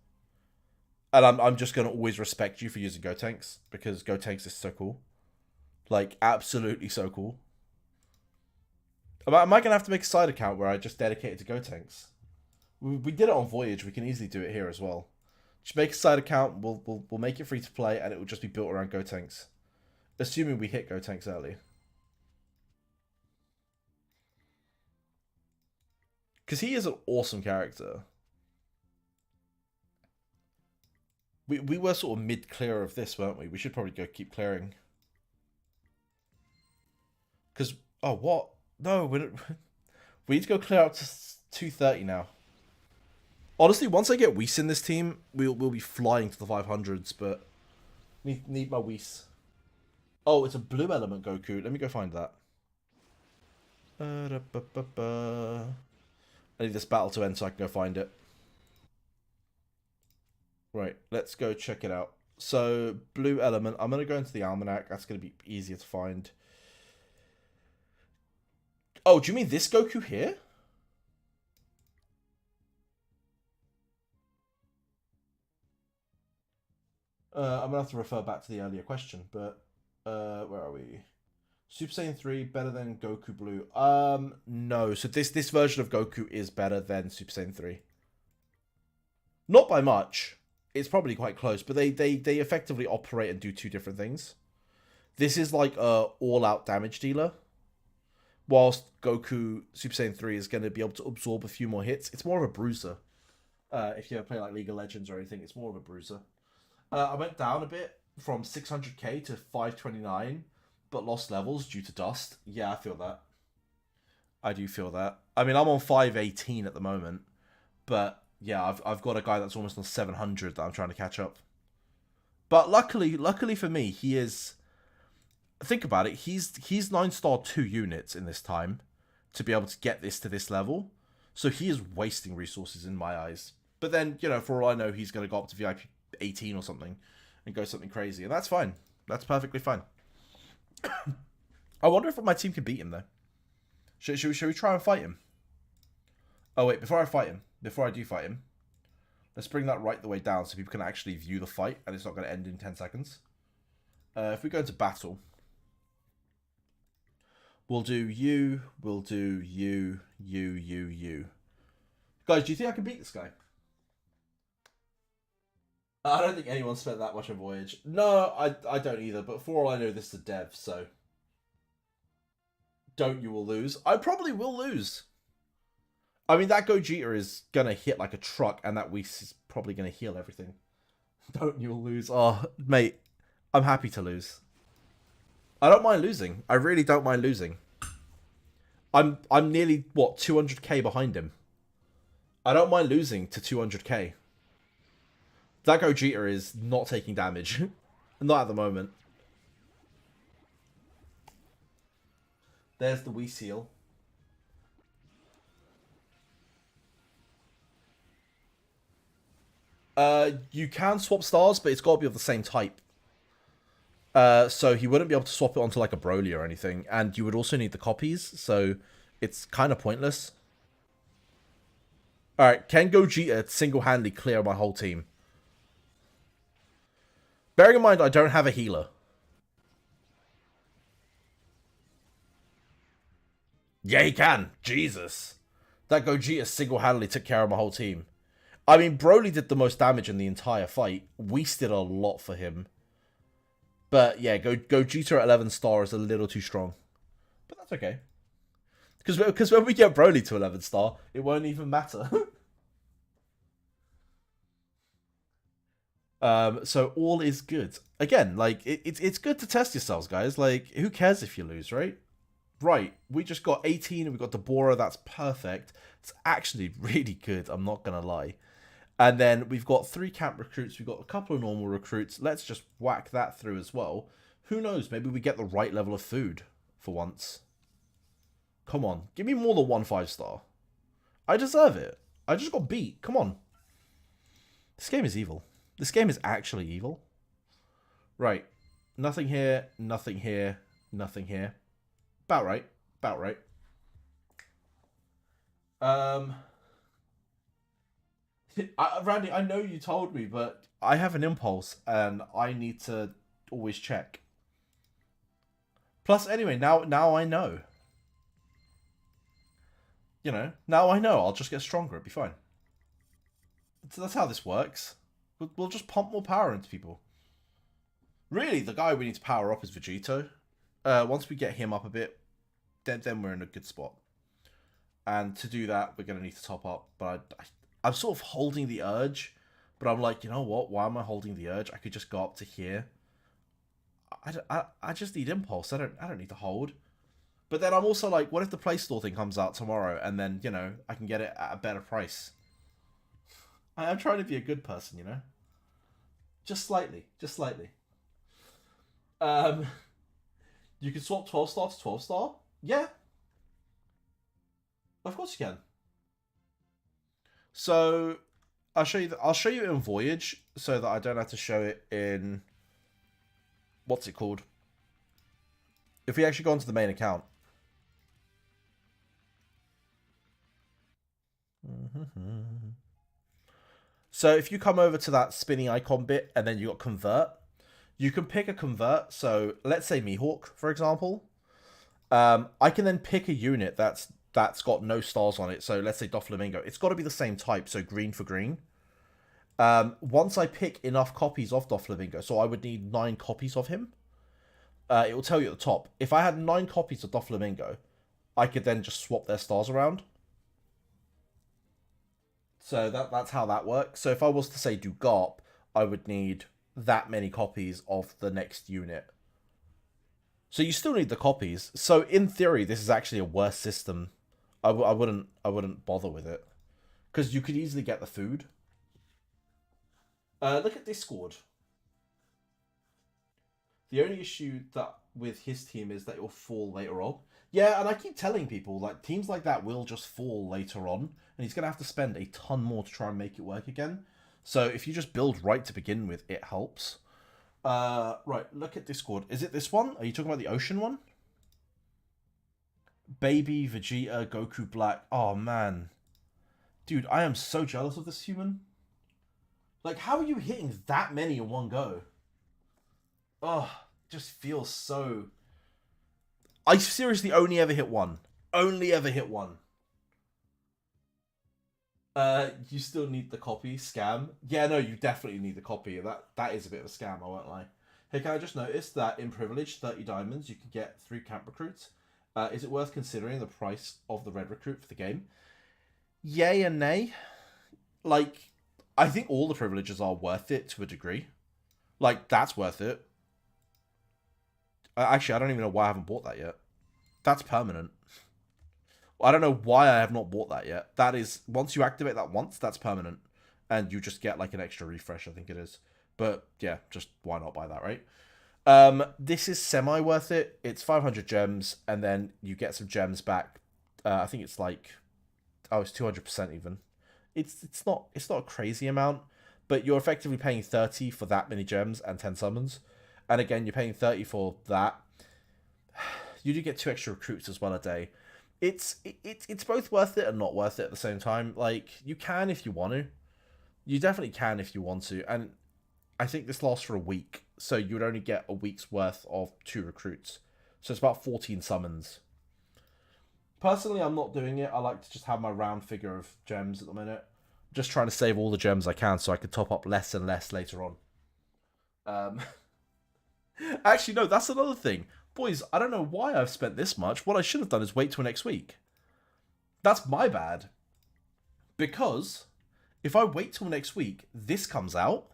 And I'm just going to always respect you for using Gotenks, because Gotenks is so cool. Like, absolutely so cool. Am I going to have to make a side account where I just dedicate it to Gotenks? We did it on Voyage, we can easily do it here as well. Just make a side account, we'll make it free to play, and it will just be built around Gotenks. Assuming we hit Gotenks early. Because he is an awesome character. We were sort of mid-clear of this, weren't we? We should probably go keep clearing. Because, oh, what? No, we need to go clear up to 230 now. Honestly, once I get Whis in this team, we'll be flying to the 500s, but need my Whis. Oh, it's a blue element Goku. Let me go find that. I need this battle to end so I can go find it. Right, let's go check it out. So, blue element. I'm going to go into the almanac. That's going to be easier to find. Oh, do you mean this Goku here? I'm going to have to refer back to the earlier question, but where are we? Super Saiyan 3 better than Goku Blue? No. So this version of Goku is better than Super Saiyan 3. Not by much. It's probably quite close, but they effectively operate and do two different things. This is like a all-out damage dealer. Whilst Goku Super Saiyan 3 is going to be able to absorb a few more hits. It's more of a bruiser. If you ever play like League of Legends or anything, it's more of a bruiser. I went down a bit from 600k to 529, but lost levels due to dust. Yeah, I feel that. I do feel that. I mean, I'm on 518 at the moment, but yeah, I've got a guy that's almost on 700 that I'm trying to catch up. But luckily for me, he is. Think about it. He's 9-star 2 units in this time to be able to get this to this level. So he is wasting resources in my eyes. But then, you know, for all I know, he's going to go up to VIP 18 or something and go something crazy. And that's fine. That's perfectly fine. I wonder if my team can beat him, though. Should we try and fight him? Oh, wait. Before I do fight him, let's bring that right the way down so people can actually view the fight and it's not going to end in 10 seconds. If we go into battle, we'll do you. Guys, do you think I can beat this guy? I don't think anyone spent that much on Voyage. No, I don't either, but for all I know, this is a dev, so... Don't you will lose. I probably will lose. I mean, that Gogeta is gonna hit like a truck, and that Whis is probably gonna heal everything. Don't you will lose. Oh, mate, I'm happy to lose. I don't mind losing. I really don't mind losing. I'm nearly, what, 200k behind him. I don't mind losing to 200k. That Gogeta is not taking damage. Not at the moment. There's the Whis heal. You can swap stars, but it's got to be of the same type. So he wouldn't be able to swap it onto like a Broly or anything. And you would also need the copies, so it's kind of pointless. Alright, can Gogeta single-handedly clear my whole team? Bearing in mind, I don't have a healer. Yeah, he can. Jesus. That Gogeta single-handedly took care of my whole team. I mean, Broly did the most damage in the entire fight. Whis did a lot for him. But yeah, Gogeta at 11 star is a little too strong. But that's okay. Because when we get Broly to 11 star, it won't even matter. So all is good. Again, like, it's good to test yourselves, guys. Like, who cares if you lose, right? Right, we just got 18 and we got Deborah. That's perfect. It's actually really good, I'm not going to lie. And then we've got 3 camp recruits. We've got a couple of normal recruits. Let's just whack that through as well. Who knows? Maybe we get the right level of food for once. Come on. Give me more than 1 5-star. I deserve it. I just got beat. Come on. This game is evil. This game is actually evil. Right. Nothing here. Nothing here. Nothing here. About right. About right. Randy, I know you told me, but I have an impulse and I need to always check. Plus, anyway, now I know. You know, now I know. I'll just get stronger. It'll be fine. So that's how this works. We'll just pump more power into people. Really, the guy we need to power up is Vegito. Once we get him up a bit, then we're in a good spot. And to do that, we're going to need to top up. But I'm sort of holding the urge. But I'm like, you know what? Why am I holding the urge? I could just go up to here. I just need impulse. I don't need to hold. But then I'm also like, what if the Play Store thing comes out tomorrow? And then, you know, I can get it at a better price. I'm trying to be a good person, you know? Just slightly. Just slightly. You can swap 12-star to 12-star? Yeah. Of course you can. So I'll show you in Voyage so that I don't have to show it in what's it called? If we actually go onto the main account. So if you come over to that spinning icon bit and then you got convert, you can pick a convert. So let's say Mihawk, for example. I can then pick a unit that's got no stars on it. So let's say Doflamingo. It's got to be the same type, so green for green. Once I pick enough copies of Doflamingo, so I would need 9 copies of him. it will tell you at the top. If I had 9 copies of Doflamingo, I could then just swap their stars around. So that's how that works. So if I was to say do GOP, I would need that many copies of the next unit. So you still need the copies. So in theory, this is actually a worse system. I wouldn't bother with it, because you could easily get the food. Look at Discord. The only issue that with his team is that it will fall later on. Yeah, and I keep telling people, like, teams like that will just fall later on, and he's going to have to spend a ton more to try and make it work again. So if you just build right to begin with, it helps. Right, look at Discord. Is it this one? Are you talking about the ocean one? Baby, Vegeta, Goku Black. Oh, man. Dude, I am so jealous of this human. Like, how are you hitting that many in one go? Oh, just feels so... I seriously only ever hit one. Only ever hit one. You still need the copy. Scam. Yeah, no, you definitely need the copy. That is a bit of a scam, I won't lie. Hey, can I just notice that in Privilege, 30 diamonds, you can get 3 camp recruits. Is it worth considering the price of the red recruit for the game? Yay and nay. Like, I think all the privileges are worth it to a degree. Like, that's worth it. Actually, I don't even know why I haven't bought that yet. That's permanent. I don't know why I have not bought that yet. That is, once you activate that once, that's permanent. And you just get like an extra refresh, I think it is. But yeah, just why not buy that, right? This is semi worth it. It's 500 gems, and then you get some gems back. I think it's like, oh, it's 200% even. It's not a crazy amount, but you're effectively paying 30 for that many gems and 10 summons. And again, you're paying 30 for that. You do get 2 extra recruits as well a day. It's both worth it and not worth it at the same time. Like, you can if you want to. You definitely can if you want to. And I think this lasts for a week, so you would only get a week's worth of 2 recruits. So it's about 14 summons. Personally, I'm not doing it. I like to just have my round figure of gems at the minute. I'm just trying to save all the gems I can so I can top up less and less later on. Actually, no, that's another thing. Boys, I don't know why I've spent this much. What I should have done is wait till next week. That's my bad. Because if I wait till next week, this comes out.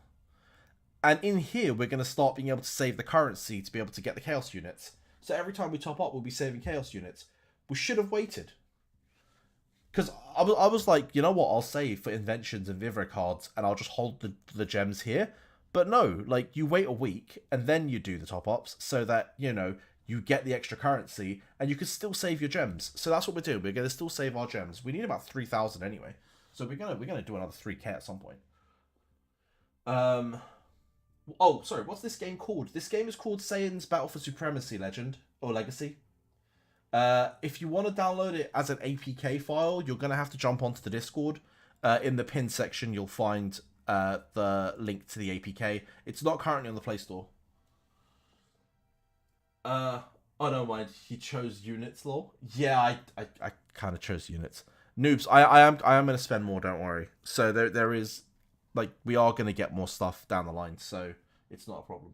And in here, we're going to start being able to save the currency to be able to get the Chaos units. So every time we top up, we'll be saving Chaos units. We should have waited. Because I was like, you know what, I'll save for inventions and Vivre cards, and I'll just hold the gems here. But no, like, you wait a week, and then you do the top-ups, so that, you know, you get the extra currency, and you can still save your gems. So that's what we're doing. We're going to still save our gems. We need about 3,000 anyway. So we're gonna do another 3k at some point. Oh, sorry, what's this game called? This game is called Saiyan's Battle for Supremacy Legend, or Legacy. If you want to download it as an APK file, you're going to have to jump onto the Discord. In the pin section, you'll find the link to the APK. It's not currently on the Play Store. Oh, no mind. He chose units, lol. Yeah, I kind of chose units. Noobs, I am going to spend more, don't worry. So there is, like, we are going to get more stuff down the line, so it's not a problem.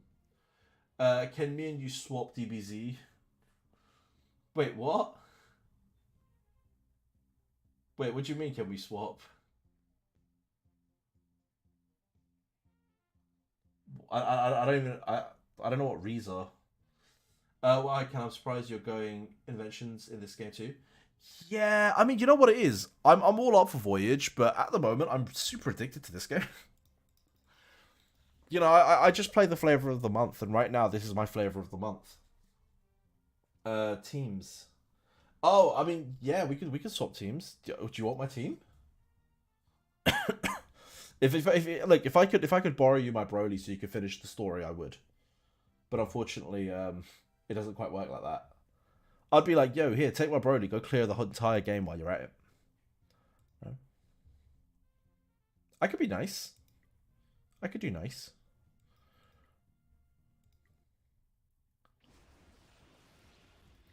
Can me and you swap DBZ? Wait, what? Wait, what do you mean, can we swap? I don't even... I don't know what Rees are. Why can I'm surprised you're going inventions in this game too? Yeah, I mean, you know what it is? I'm all up for Voyage, but at the moment, I'm super addicted to this game. You know, I just play the flavor of the month, and right now, this is my flavor of the month. Teams. Oh, I mean, yeah, we could swap teams. Do you want my team? if I could borrow you my Broly so you could finish the story, I would. But unfortunately, it doesn't quite work like that. I'd be like, yo, here, take my Broly, go clear the entire game while you're at it. I could be nice. I could do nice.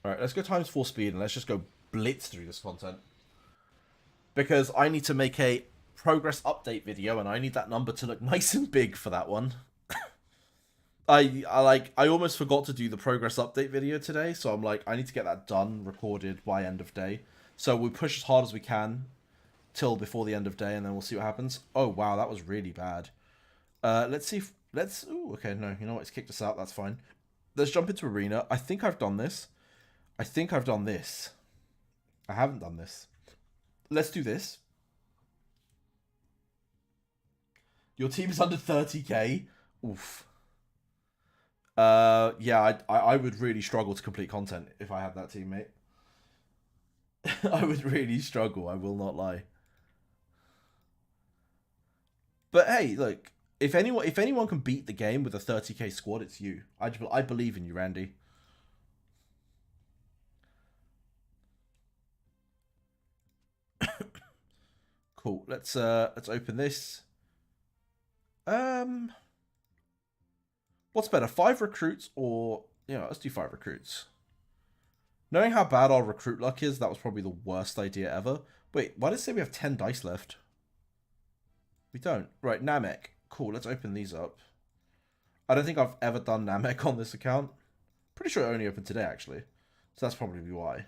Alright, let's go times 4 speed and let's just go blitz through this content. Because I need to make a progress update video and I need that number to look nice and big for that one. I almost forgot to do the progress update video today, so I'm like, I need to get that done, recorded by end of day. So we push as hard as we can till before the end of day, and then we'll see what happens. Oh wow, that was really bad. Let's see if ooh, okay, no, you know what? It's kicked us out. That's fine. Let's jump into arena. I think I've done this. I think I've done this. I haven't done this. Let's do this. Your team is under 30k. Oof. Yeah, I would really struggle to complete content if I had that team, mate. I would really struggle, I will not lie. But hey, look, if anyone can beat the game with a 30k squad, it's you. I believe in you, Randy. Cool. Let's open this. What's better, 5 recruits or let's do 5 recruits. Knowing how bad our recruit luck is, that was probably the worst idea ever. Wait, why does it say we have 10 dice left? We don't. Right, Namek. Cool, let's open these up. I don't think I've ever done Namek on this account. Pretty sure I only opened today, actually. So that's probably why.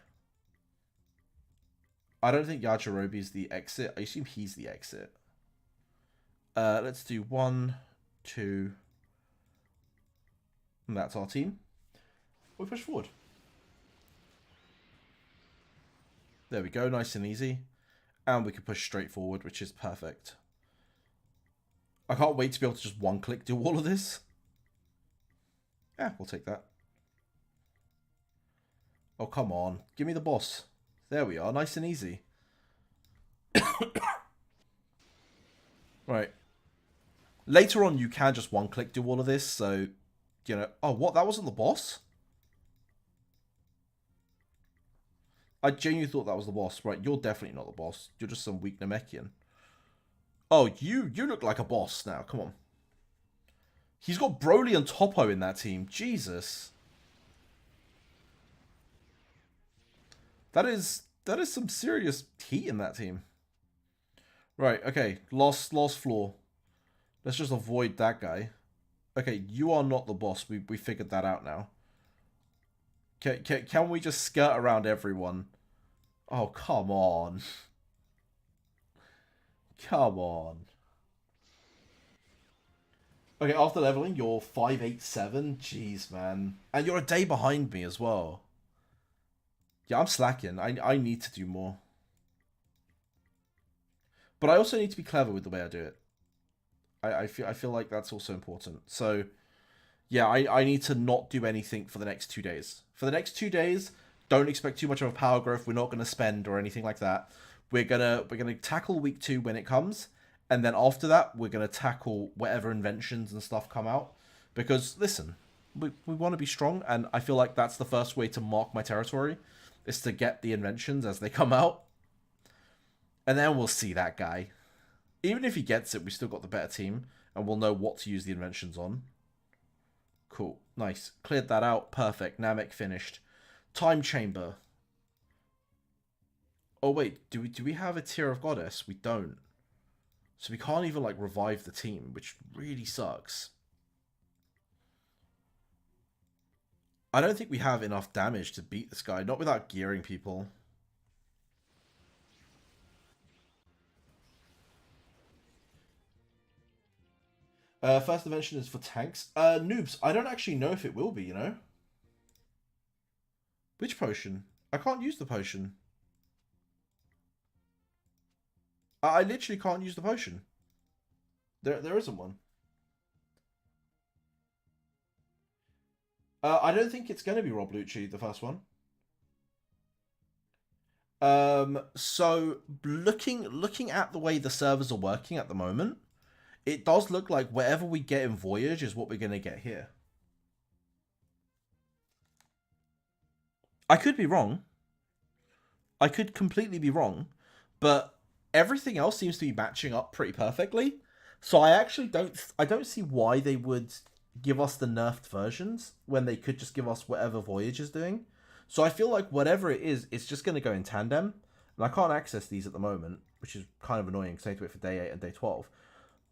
I don't think Yajirobe is the exit. I assume he's the exit. Let's do 1, 2. And that's our team. We push forward. There we go, nice and easy. And we can push straight forward, which is perfect. I can't wait to be able to just one-click do all of this. Yeah, we'll take that. Oh, come on. Give me the boss. There we are, nice and easy. Right. Later on, you can just one-click do all of this, so, Oh, what? That wasn't the boss? I genuinely thought that was the boss. Right, you're definitely not the boss. You're just some weak Namekian. Oh, you look like a boss now. Come on. He's got Broly and Toppo in that team. Jesus. That is some serious heat in that team. Right, okay. Last floor. Let's just avoid that guy. Okay, you are not the boss. We figured that out now. Can we just skirt around everyone? Oh, come on. Come on. Okay, after leveling, you're 587. Jeez, man. And you're a day behind me as well. Yeah, I'm slacking. I need to do more. But I also need to be clever with the way I do it. I feel like that's also important. So, yeah, I need to not do anything for the next 2 days. For the next 2 days, don't expect too much of a power growth. We're not going to spend or anything like that. We're gonna tackle week 2 when it comes, and then after that, we're gonna tackle whatever inventions and stuff come out. Because listen, we want to be strong, and I feel like that's the first way to mark my territory, is to get the inventions as they come out, and then we'll see that guy. Even if he gets it, we still got the better team, and we'll know what to use the inventions on. Cool, nice, cleared that out, perfect. Namek finished. Time chamber. Oh wait, do we have a tier of goddess? We don't. So we can't even like revive the team, which really sucks. I don't think we have enough damage to beat this guy, not without gearing people. First invention is for tanks. Noobs, I don't actually know if it will be, you know? Which potion? I can't use the potion. I literally can't use the potion. There isn't one. I don't think it's going to be Rob Lucci, the first one. So looking at the way the servers are working at the moment, it does look like whatever we get in Voyage is what we're going to get here. I could be wrong. I could completely be wrong, but everything else seems to be matching up pretty perfectly. So I actually don't see why they would give us the nerfed versions when they could just give us whatever Voyage is doing. So I feel like whatever it is, it's just going to go in tandem. And I can't access these at the moment, which is kind of annoying because I need to wait for day 8 and day 12.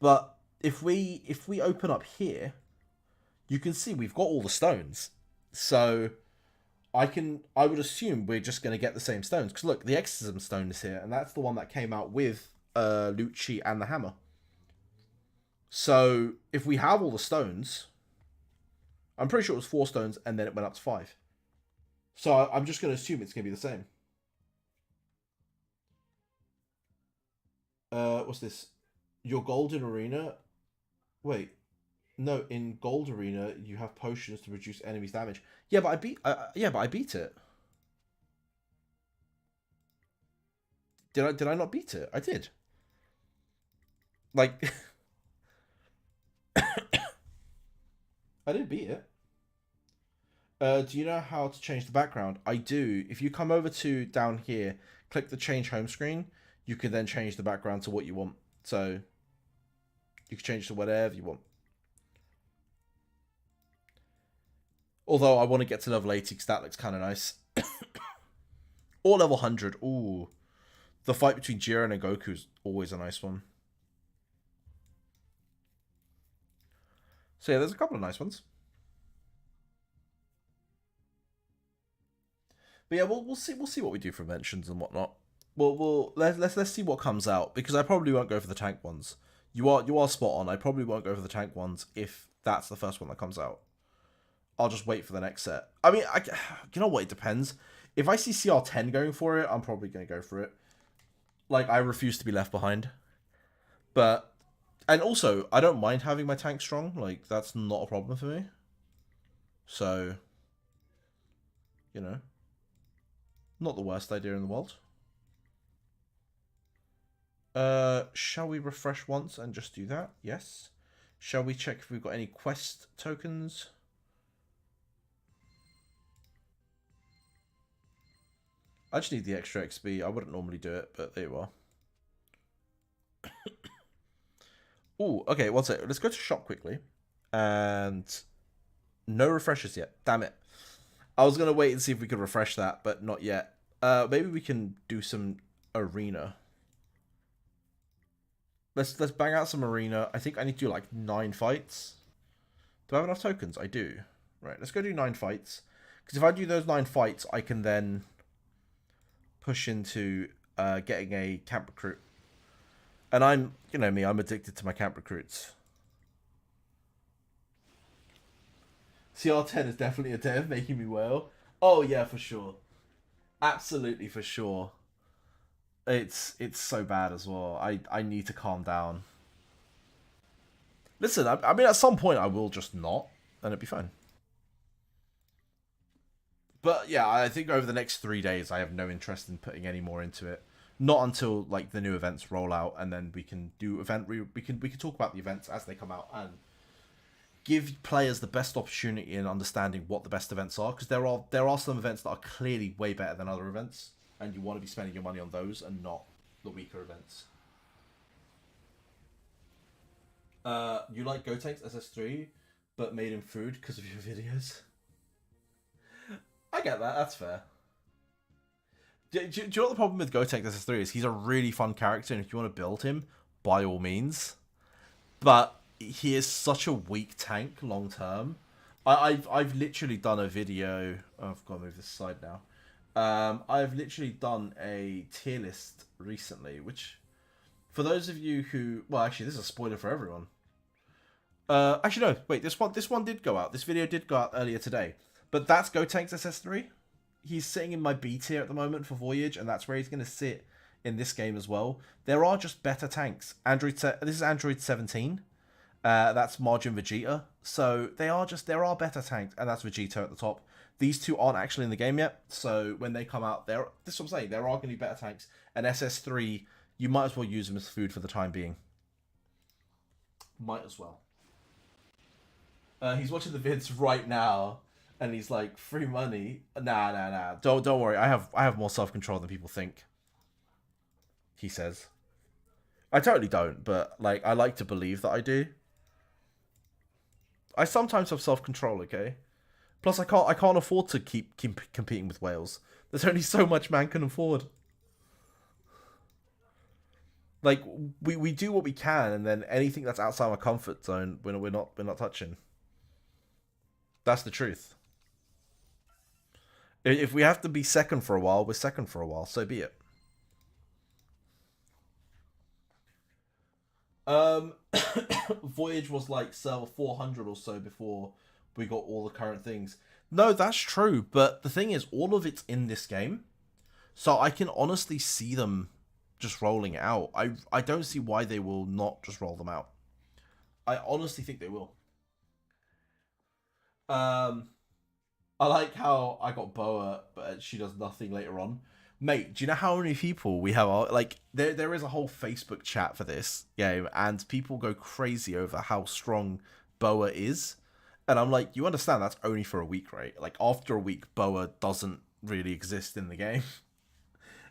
But if we open up here, you can see we've got all the stones. So I would assume we're just going to get the same stones. Because look, the Exorcism stone is here, and that's the one that came out with loot sheet and the hammer. So if we have all the stones, I'm pretty sure it was 4 stones, and then it went up to 5. So I'm just going to assume it's going to be the same. What's this? Your golden arena? Wait. No, in Gold Arena, you have potions to reduce enemies' damage. Yeah, but I beat. I beat it. Did I not beat it? I did. Like, I did beat it. Do you know how to change the background? I do. If you come over to down here, click the change home screen, you can then change the background to what you want. So you can change to whatever you want. Although I want to get to level 80 because that looks kind of nice. Or level 100. Ooh. The fight between Jiren and Goku is always a nice one. So yeah, there's a couple of nice ones. But yeah, we'll see what we do for mentions and whatnot. Let's see what comes out, because I probably won't go for the tank ones. You are spot on. I probably won't go for the tank ones if that's the first one that comes out. I'll just wait for the next set. I mean, you know what? It depends. If I see CR10 going for it, I'm probably going to go for it. Like, I refuse to be left behind. But, and also, I don't mind having my tank strong. Like, that's not a problem for me. So, you know, not the worst idea in the world. Shall we refresh once and just do that? Yes. Shall we check if we've got any quest tokens? I just need the extra XP. I wouldn't normally do it, but there you are. Ooh, okay, one sec. Let's go to shop quickly. And no refreshers yet. Damn it. I was going to wait and see if we could refresh that, but not yet. Maybe we can do some arena. Let's bang out some arena. I think I need to do like 9 fights. Do I have enough tokens? I do. Right, let's go do 9 fights. Because if I do those 9 fights, I can then push into getting a camp recruit. And I'm, you know me, I'm addicted to my camp recruits. CR10 is definitely a dev, making me wail. Oh yeah, for sure. Absolutely for sure. It's so bad as well. I need to calm down. Listen, I mean, at some point I will just not, and it'll be fine. But yeah, I think over the next 3 days, I have no interest in putting any more into it. Not until like the new events roll out, and then we can do we can talk about the events as they come out and give players the best opportunity in understanding what the best events are. Because there are some events that are clearly way better than other events, and you want to be spending your money on those and not the weaker events. You like Gotenks SS3, but made in food because of your videos. I get that. That's fair. Do you know what the problem with Gotenks SS3 is? He's a really fun character, and if you want to build him, by all means. But he is such a weak tank long term. I've literally done a video. Oh, I've got to move this aside now. I've literally done a tier list recently, which, for those of you who, well, actually, this is a spoiler for everyone. Actually, no, wait, this one did go out. This video did go out earlier today, but that's Gotenks SS3. He's sitting in my B tier at the moment for Voyage, and that's where he's going to sit in this game as well. There are just better tanks. This is Android 17. That's Margin Vegeta. So there are better tanks, and that's Vegeta at the top. These two aren't actually in the game yet, so when they come out, this is what I'm saying, there are going to be better tanks. And SS3, you might as well use them as food for the time being. Might as well. He's watching the vids right now, and he's like, free money? Nah. Don't worry, I have more self-control than people think. He says. I totally don't, but like I like to believe that I do. I sometimes have self-control, okay? Plus, I can't afford to keep competing with whales. There's only so much man can afford. Like we do what we can, and then anything that's outside our comfort zone, we're not touching. That's the truth. If we have to be second for a while, we're second for a while. So be it. Um, Voyage was like server 400 or so before we got all the current things. No, that's true. But the thing is, all of it's in this game. So I can honestly see them just rolling it out. I don't see why they will not just roll them out. I honestly think they will. Um, I like how I got Boa, but she does nothing later on. Mate, do you know how many people we have? Like, there is a whole Facebook chat for this game, and people go crazy over how strong Boa is. And I'm like, you understand that's only for a week, right? Like, after a week, Boa doesn't really exist in the game.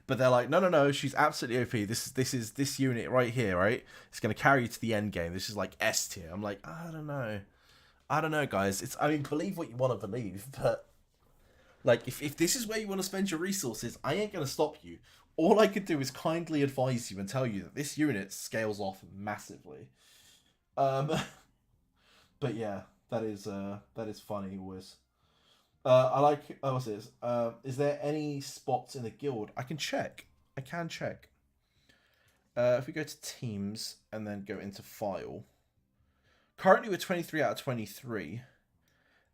But they're like, no, no, no, she's absolutely OP. This unit right here, right? It's gonna carry you to the end game. This is like S tier. I'm like, I don't know, guys. It's, I mean, believe what you want to believe, but like, if this is where you want to spend your resources, I ain't gonna stop you. All I could do is kindly advise you and tell you that this unit scales off massively. Um, but yeah, that is funny always. I like. Oh, what's this? Is there any spots in the guild? I can check. I can check. If we go to teams and then go into file. Currently, we're 23 out of 23.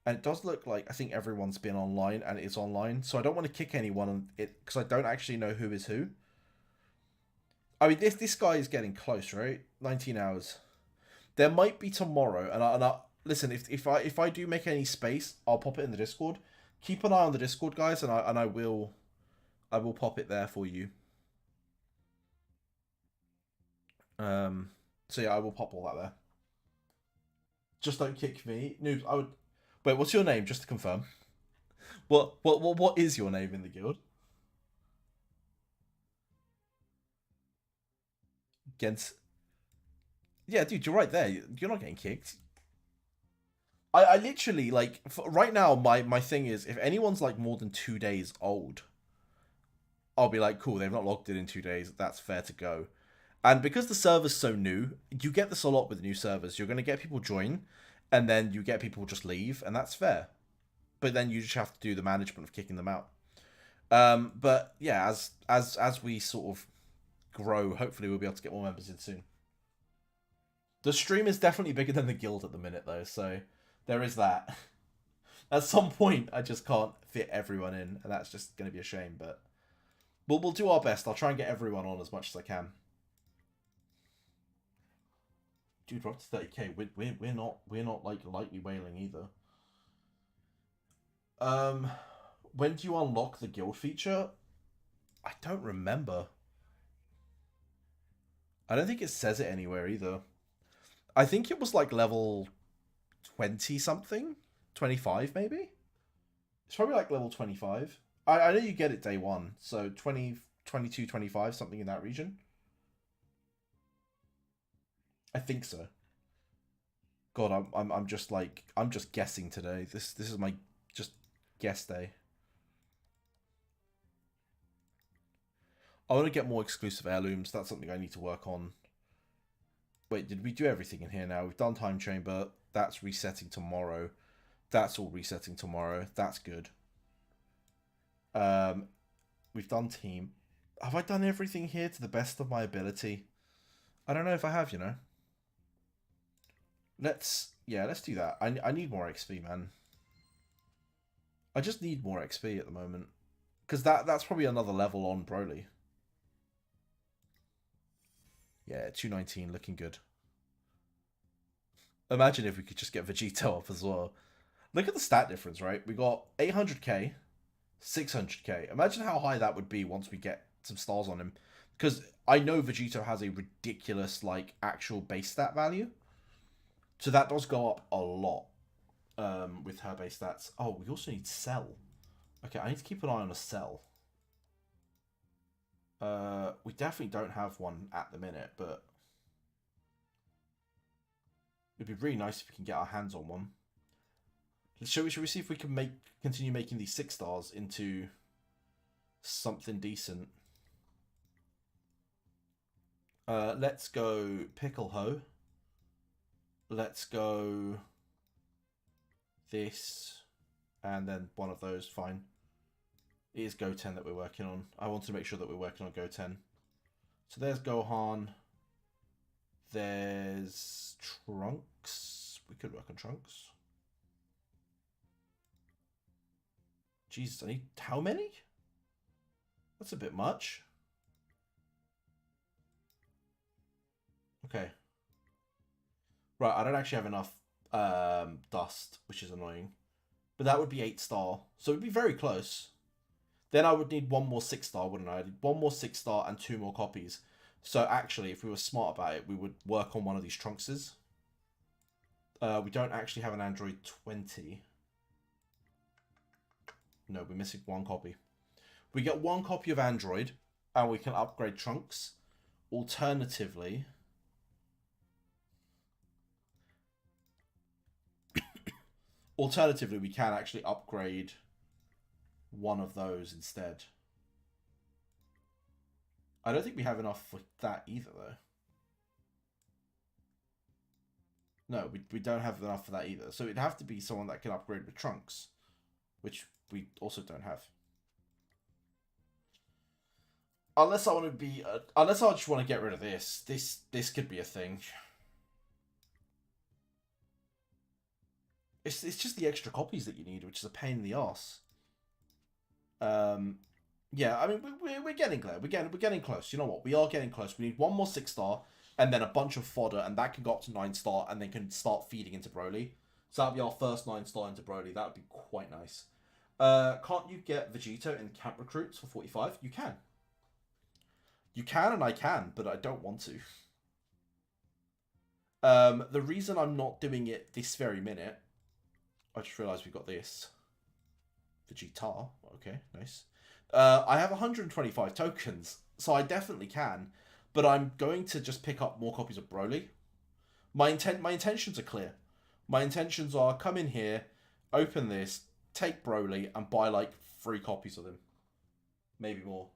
And it does look like I think everyone's been online and it is online. So I don't want to kick anyone on it because I don't actually know who is who. I mean, this guy is getting close, right? 19 hours. There might be tomorrow, and listen. If I do make any space, I'll pop it in the Discord. Keep an eye on the Discord, guys, and I will pop it there for you. So yeah, I will pop all that there. Just don't kick me, noobs. I would. Wait, what's your name? Just to confirm. What is your name in the guild? Gens. Yeah, dude, you're right there. You're not getting kicked. I literally like right now. My thing is, if anyone's like more than 2 days old, I'll be like, cool. They've not logged in 2 days. That's fair to go. And because the server's so new, you get this a lot with new servers. You're going to get people join, and then you get people just leave, and that's fair. But then you just have to do the management of kicking them out. But yeah, as we sort of grow, hopefully we'll be able to get more members in soon. The stream is definitely bigger than the guild at the minute, though, so there is that. At some point, I just can't fit everyone in, and that's just going to be a shame. But we'll do our best. I'll try and get everyone on as much as I can. Dude, we're up to 30k. We're not like lightly whaling either. When do you unlock the guild feature? I don't remember. I don't think it says it anywhere either. I think it was like level 20 something, 25 maybe. It's probably like level 25. I know you get it day one, so 20, 22, 25, something in that region. I think so. God, I'm just like I'm just guessing today. This is my just guess day. I want to get more exclusive heirlooms. That's something I need to work on. Wait, did we do everything in here now? We've done time chamber. That's resetting tomorrow. That's all resetting tomorrow. That's good. Um, we've done team. Have I done everything here to the best of my ability? I don't know if I have, you know. Let's do that. I need more XP, man. I just need more XP at the moment. Because that's probably another level on Broly. Yeah, 219 looking good. Imagine if we could just get Vegito up as well. Look at the stat difference, right? We got 800k, 600k. Imagine how high that would be once we get some stars on him. Because I know Vegito has a ridiculous, like, actual base stat value. So that does go up a lot with her base stats. Oh, we also need Cell. Okay, I need to keep an eye on a Cell. We definitely don't have one at the minute, but it'd be really nice if we can get our hands on one. Should we see if we can continue making these 6 stars into something decent? Let's go Pickle Ho. Let's go this, and then one of those, fine. It is Goten that we're working on. I want to make sure that we're working on Goten. So there's Gohan. There's Trunks. We could work on Trunks. Jesus, I need how many? That's a bit much. Okay. Right, I don't actually have enough dust, which is annoying. But that would be 8-star. So it would be very close. Then I would need one more 6-star, wouldn't I? I'd need one more 6-star and 2 more copies. So actually, if we were smart about it, we would work on one of these Trunkses. We don't actually have an Android 20. No, we're missing 1 copy. We get 1 copy of Android, and we can upgrade Trunks. Alternatively... Alternatively, we can actually upgrade one of those instead. I don't think we have enough for that either, though. No, we don't have enough for that either. So it'd have to be someone that can upgrade with Trunks, which we also don't have. Unless I want to be... unless I just want to get rid of this. This could be a thing. It's just the extra copies that you need, which is a pain in the arse. Yeah, I mean, we're getting there. We're getting close. You know what? We are getting close. We need 1 more 6-star, and then a bunch of fodder, and that can go up to 9-star, and then can start feeding into Broly. So that'll be our first 9-star into Broly. That would be quite nice. Can't you get Vegito in camp recruits for 45? You can. You can, and I can, but I don't want to. The reason I'm not doing it this very minute... I just realised we've got this. Vegeta. Okay, nice. I have 125 tokens, so I definitely can. But I'm going to just pick up more copies of Broly. My intentions are clear. My intentions are come in here, open this, take Broly, and buy like 3 copies of him. Maybe more.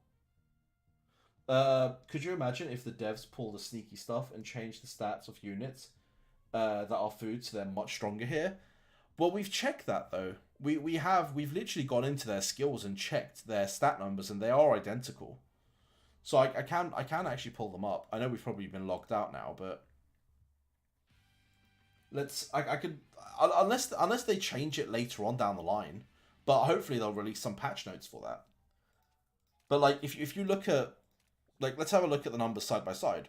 Could you imagine if the devs pull the sneaky stuff and change the stats of units that are food so they're much stronger here? Well, we've checked that though. We've literally gone into their skills and checked their stat numbers, and they are identical. So I can actually pull them up. I know we've probably been logged out now, but I could unless they change it later on down the line, but hopefully they'll release some patch notes for that. But like if you look at let's have a look at the numbers side by side.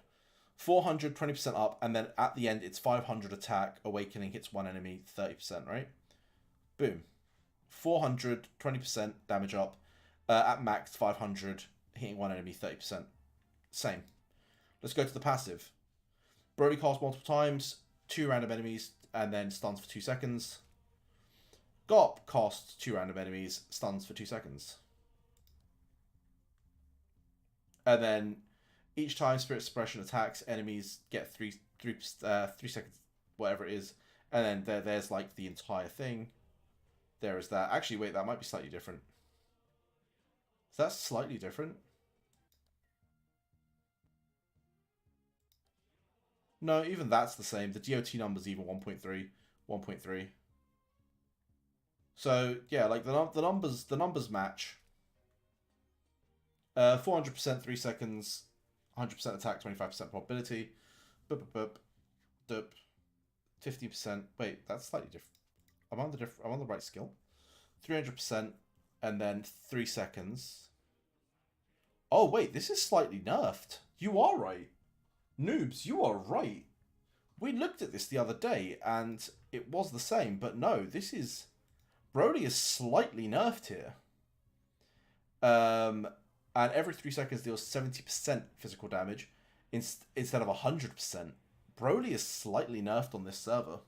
400, 20% up, and then at the end it's 500 attack, awakening hits 1 enemy, 30%, right? Boom. 400, 20% damage up, at max 500, hitting 1 enemy, 30%. Same. Let's go to the passive. Broly casts multiple times, 2 random enemies, and then stuns for 2 seconds. Gop casts 2 random enemies, stuns for 2 seconds. And then each time Spirit Suppression attacks, enemies get 3 seconds, whatever it is. And then there's like the entire thing. There is that. Actually, wait, that might be slightly different. Is that slightly different? No, even that's the same. The DOT number's even 1.3, 1.3. So yeah, like the numbers match. 400%, 3 seconds, 100% attack, 25% probability. 50%. Wait, that's slightly different. I'm on the right skill. 300%, and then 3 seconds. Oh wait, this is slightly nerfed. You are right. Noobs, you are right. We looked at this the other day, and it was the same, but no, this is... Broly is slightly nerfed here. And every 3 seconds deals 70% physical damage instead of 100%. Broly is slightly nerfed on this server.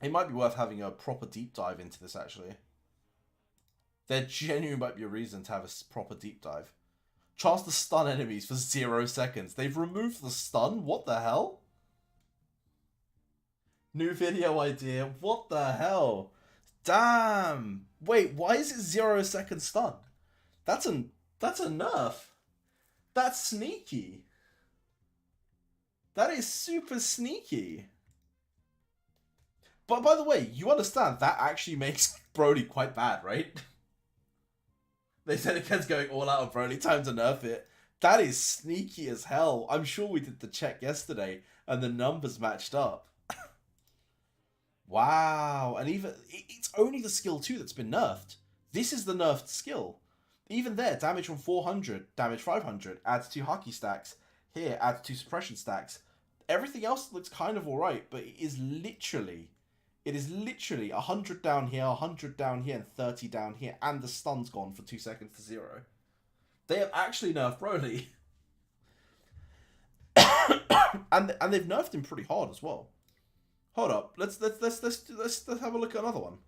It might be worth having a proper deep dive into this, actually. There genuinely might be a reason to have a proper deep dive. Chance to stun enemies for 0 seconds. They've removed the stun? What the hell? New video idea. What the hell? Damn. Wait, why is it 0 second stun? That's a nerf. That's sneaky. That is super sneaky. But by the way, you understand that actually makes Broly quite bad, right? They said against going all out on Broly, time to nerf it. That is sneaky as hell. I'm sure we did the check yesterday and the numbers matched up. Wow. And even it's only the skill 2 that's been nerfed. This is the nerfed skill. Even there, damage from 400, damage 500, adds 2 Haki stacks. Here, adds 2 suppression stacks. Everything else looks kind of alright, but it is literally 100 down here, 100 down here, and 30 down here, and the stun's gone for 2 seconds to 0. They have actually nerfed Broly. and they've nerfed him pretty hard as well. Hold up, let's have a look at another one.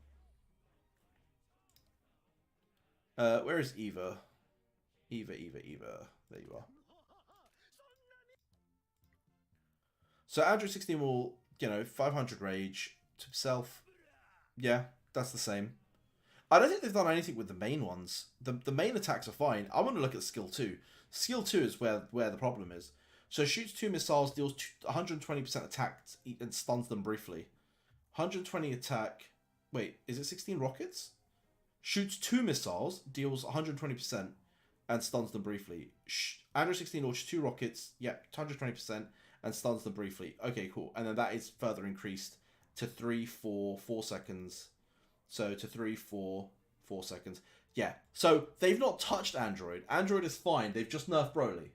Where is Eva? Eva. There you are. So Andrew 16 will, 500 rage to himself. Yeah, that's the same. I don't think they've done anything with the main ones. The main attacks are fine. I want to look at skill 2. Skill 2 is where the problem is. So shoots 2 missiles, deals 120% attack and stuns them briefly. 120 attack. Wait, is it 16 rockets? Shoots 2 missiles, deals 120% and stuns them briefly. Andrew 16 launches 2 rockets, 120% and stuns them briefly. Okay, cool. And then that is further increased to 3, 4 seconds. So to 3, 4 seconds. Yeah. So they've not touched Android. Android is fine. They've just nerfed Broly.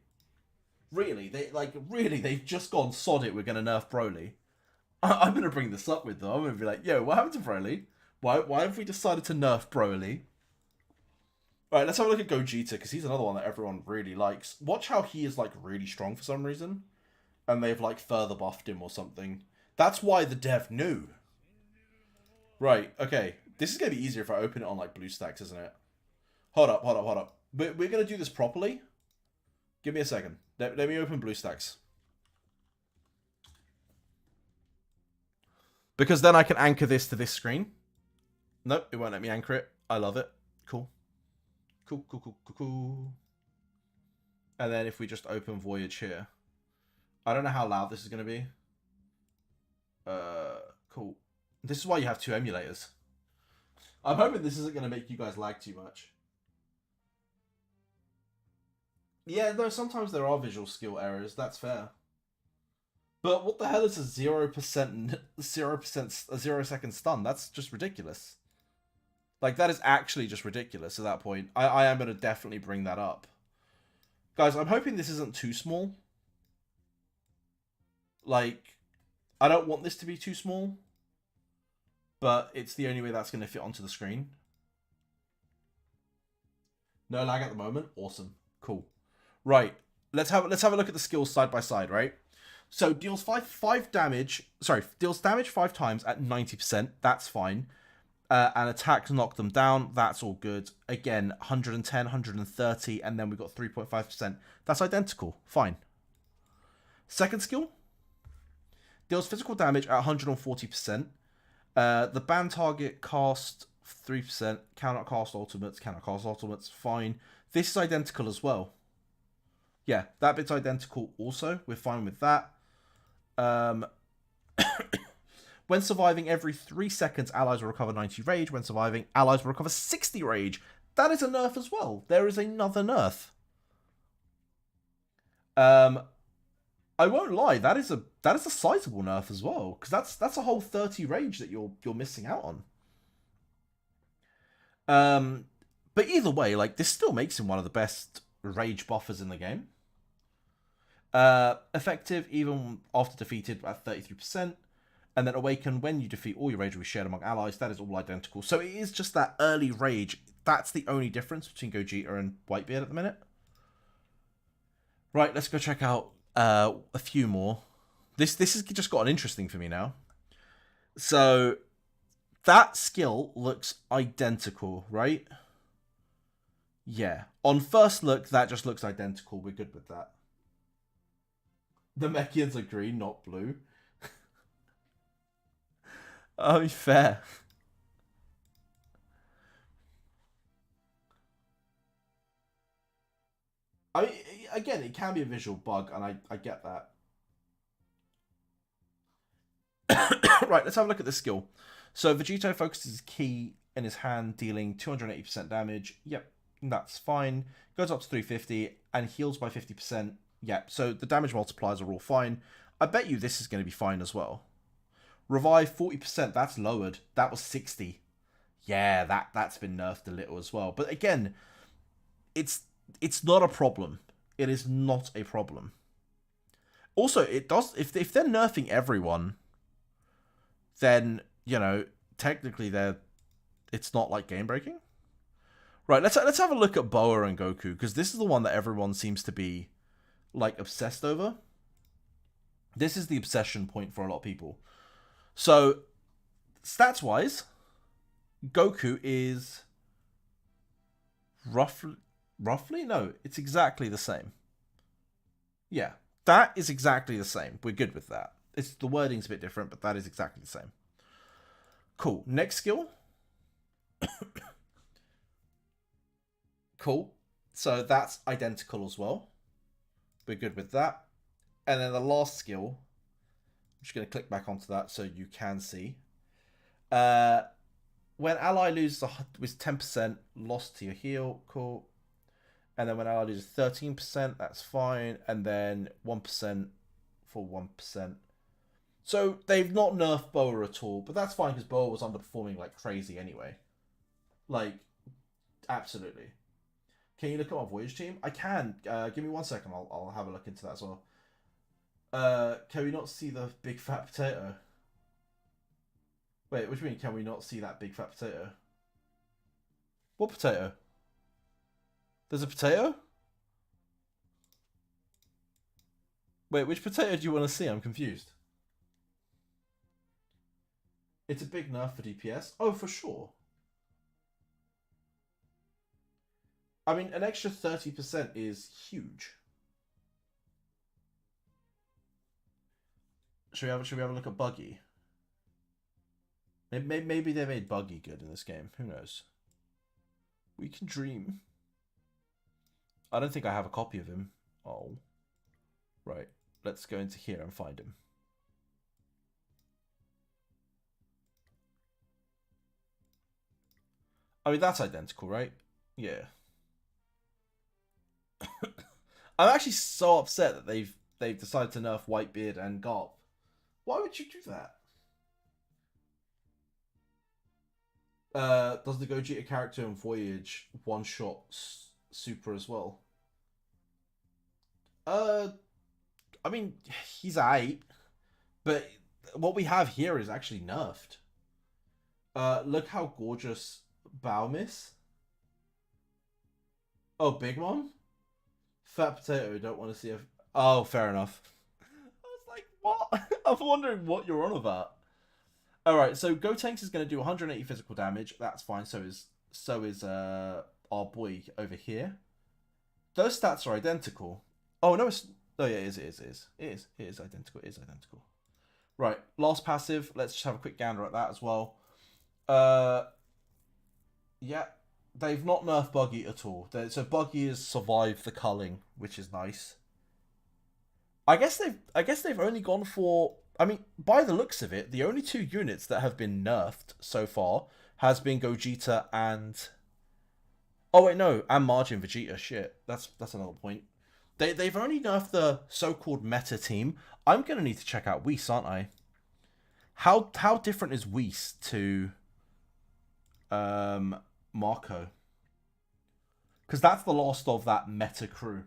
Really, they've just gone, sod it, we're going to nerf Broly. I'm going to bring this up with them. I'm going to be like, yo, what happened to Broly? Why have we decided to nerf Broly? Alright, let's have a look at Gogeta, because he's another one that everyone really likes. Watch how he is, really really for some reason. And they've, further buffed him or something. That's why the dev knew. Right, okay. This is going to be easier if I open it on, Bluestacks, isn't it? Hold up. We're going to do this properly. Give me a second. Let me open Bluestacks. Because then I can anchor this to this screen. Nope, it won't let me anchor it. I love it. Cool. Cool. And then if we just open Voyage here. I don't know how loud this is going to be. Cool. This is why you have 2 emulators. I'm hoping this isn't going to make you guys lag too much. Yeah, no, sometimes there are visual skill errors. That's fair. But what the hell is a 0% 0 second stun? That's just ridiculous. That is actually just ridiculous at that point. I am going to definitely bring that up. Guys, I'm hoping this isn't too small. I don't want this to be too small. But it's the only way that's going to fit onto the screen. No lag at the moment. Awesome. Cool. Right. Let's have a look at the skills side by side, right? So deals deals damage 5 times at 90%. That's fine. And attacks knock them down. That's all good. Again, 110, 130, and then we've got 3.5%. That's identical. Fine. Second skill. Deals physical damage at 140%. The ban target cast 3%. Cannot cast ultimates. Fine. This is identical as well. Yeah, that bit's identical also. We're fine with that. When surviving every 3 seconds, allies will recover 90 rage. When surviving, allies will recover 60 rage. That is a nerf as well. There is another nerf. I won't lie, that is a sizable nerf as well, because that's a whole 30 rage that you're missing out on. But either way, this still makes him one of the best rage buffers in the game. Effective even after defeated at 33%. And then awaken when you defeat all your rage will be shared among allies. That is all identical. So it is just that early rage. That's the only difference between Gogeta and Whitebeard at the minute. Right, let's go check out a few more. This has just gotten interesting for me now. So that skill looks identical, right? Yeah. On first look, that just looks identical. We're good with that. The Mechians are green, not blue. Oh, fair. Again, it can be a visual bug, and I get that. Right, let's have a look at this skill. So Vegito focuses his ki in his hand, dealing 280% damage. Yep, that's fine. Goes up to 350 and heals by 50%. Yep, so the damage multipliers are all fine. I bet you this is going to be fine as well. Revive 40%, that's lowered. That was 60. Yeah, that's been nerfed a little as well. But again, it's not a problem. It is not a problem. Also, it does if they're nerfing everyone, then, you know, technically it's not like game breaking. Right, let's have a look at Boa and Goku, because this is the one that everyone seems to be like obsessed over. This is the obsession point for a lot of people. So, stats wise, Goku is roughly no, it's exactly the same. Yeah, that is exactly the same. We're good with that. It's the wording's a bit different, but that is exactly the same. Cool. Next skill. Cool. So that's identical as well. We're good with that. And then the last skill, I'm just going to click back onto that so you can see. When ally loses with 10% loss to your heal, cool. And then when ally loses 13%, that's fine. And then 1% for 1%. So they've not nerfed Boa at all, but that's fine because Boa was underperforming like crazy anyway. Like, absolutely. Can you look at my Voyage team? I can. Give me 1 second. I'll have a look into that as well. Can we not see the big fat potato? Wait, what do you mean, can we not see that big fat potato? What potato? There's a potato? Wait, which potato do you want to see? I'm confused. It's a big nerf for DPS. Oh, for sure. I mean, an extra 30% is huge. Should we have a look at Buggy? Maybe they made Buggy good in this game. Who knows? We can dream. I don't think I have a copy of him. Oh. Right. Let's go into here and find him. I mean, that's identical, right? Yeah. I'm actually so upset that they've decided to nerf Whitebeard and Garp. Why would you do that? Does the Gogeta character in Voyage one-shot Super as well? I mean, he's aight, but what we have here is actually nerfed. Look how gorgeous Baumis. Oh, Big Mom? Fat Potato, don't want to see a... Oh, fair enough. I was like, what? I'm wondering what you're on about. Alright, so Gotenks is going to do 180 physical damage. That's fine. So is our boy over here. Those stats are identical. Oh, no, it's... Oh, yeah, it is identical. Right, last passive. Let's just have a quick gander at that as well. Yeah, they've not nerfed Buggy at all. So Buggy has survived the culling, which is nice. I guess they've only gone for... I mean, by the looks of it, the only two units that have been nerfed so far has been Gogeta and... Oh, wait, no. And Margin Vegeta. Shit. That's another point. They've only nerfed the so-called meta team. I'm going to need to check out Whis, aren't I? How different is Whis to Marco? Because that's the last of that meta crew.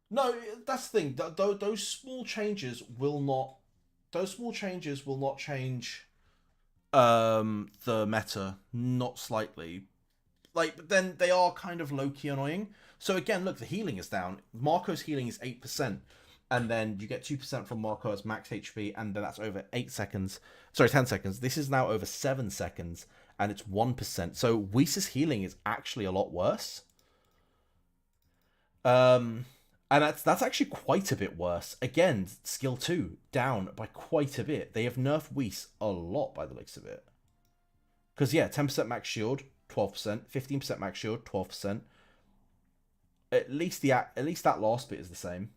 No, that's the thing. Those small changes will not. Those small changes will not change the meta, not slightly. Like, but then they are kind of low-key annoying. So again, look, the healing is down. Marco's healing is 8%. And then you get 2% from Marco as max HP, and then that's over 8 seconds. Sorry, 10 seconds. This is now over 7 seconds, and it's 1%. So Whis' healing is actually a lot worse. And that's actually quite a bit worse. Again, skill 2 down by quite a bit. They have nerfed Whis a lot by the looks of it. Because yeah, 10% max shield, 12%, 15% max shield, 12%. At least that last bit is the same.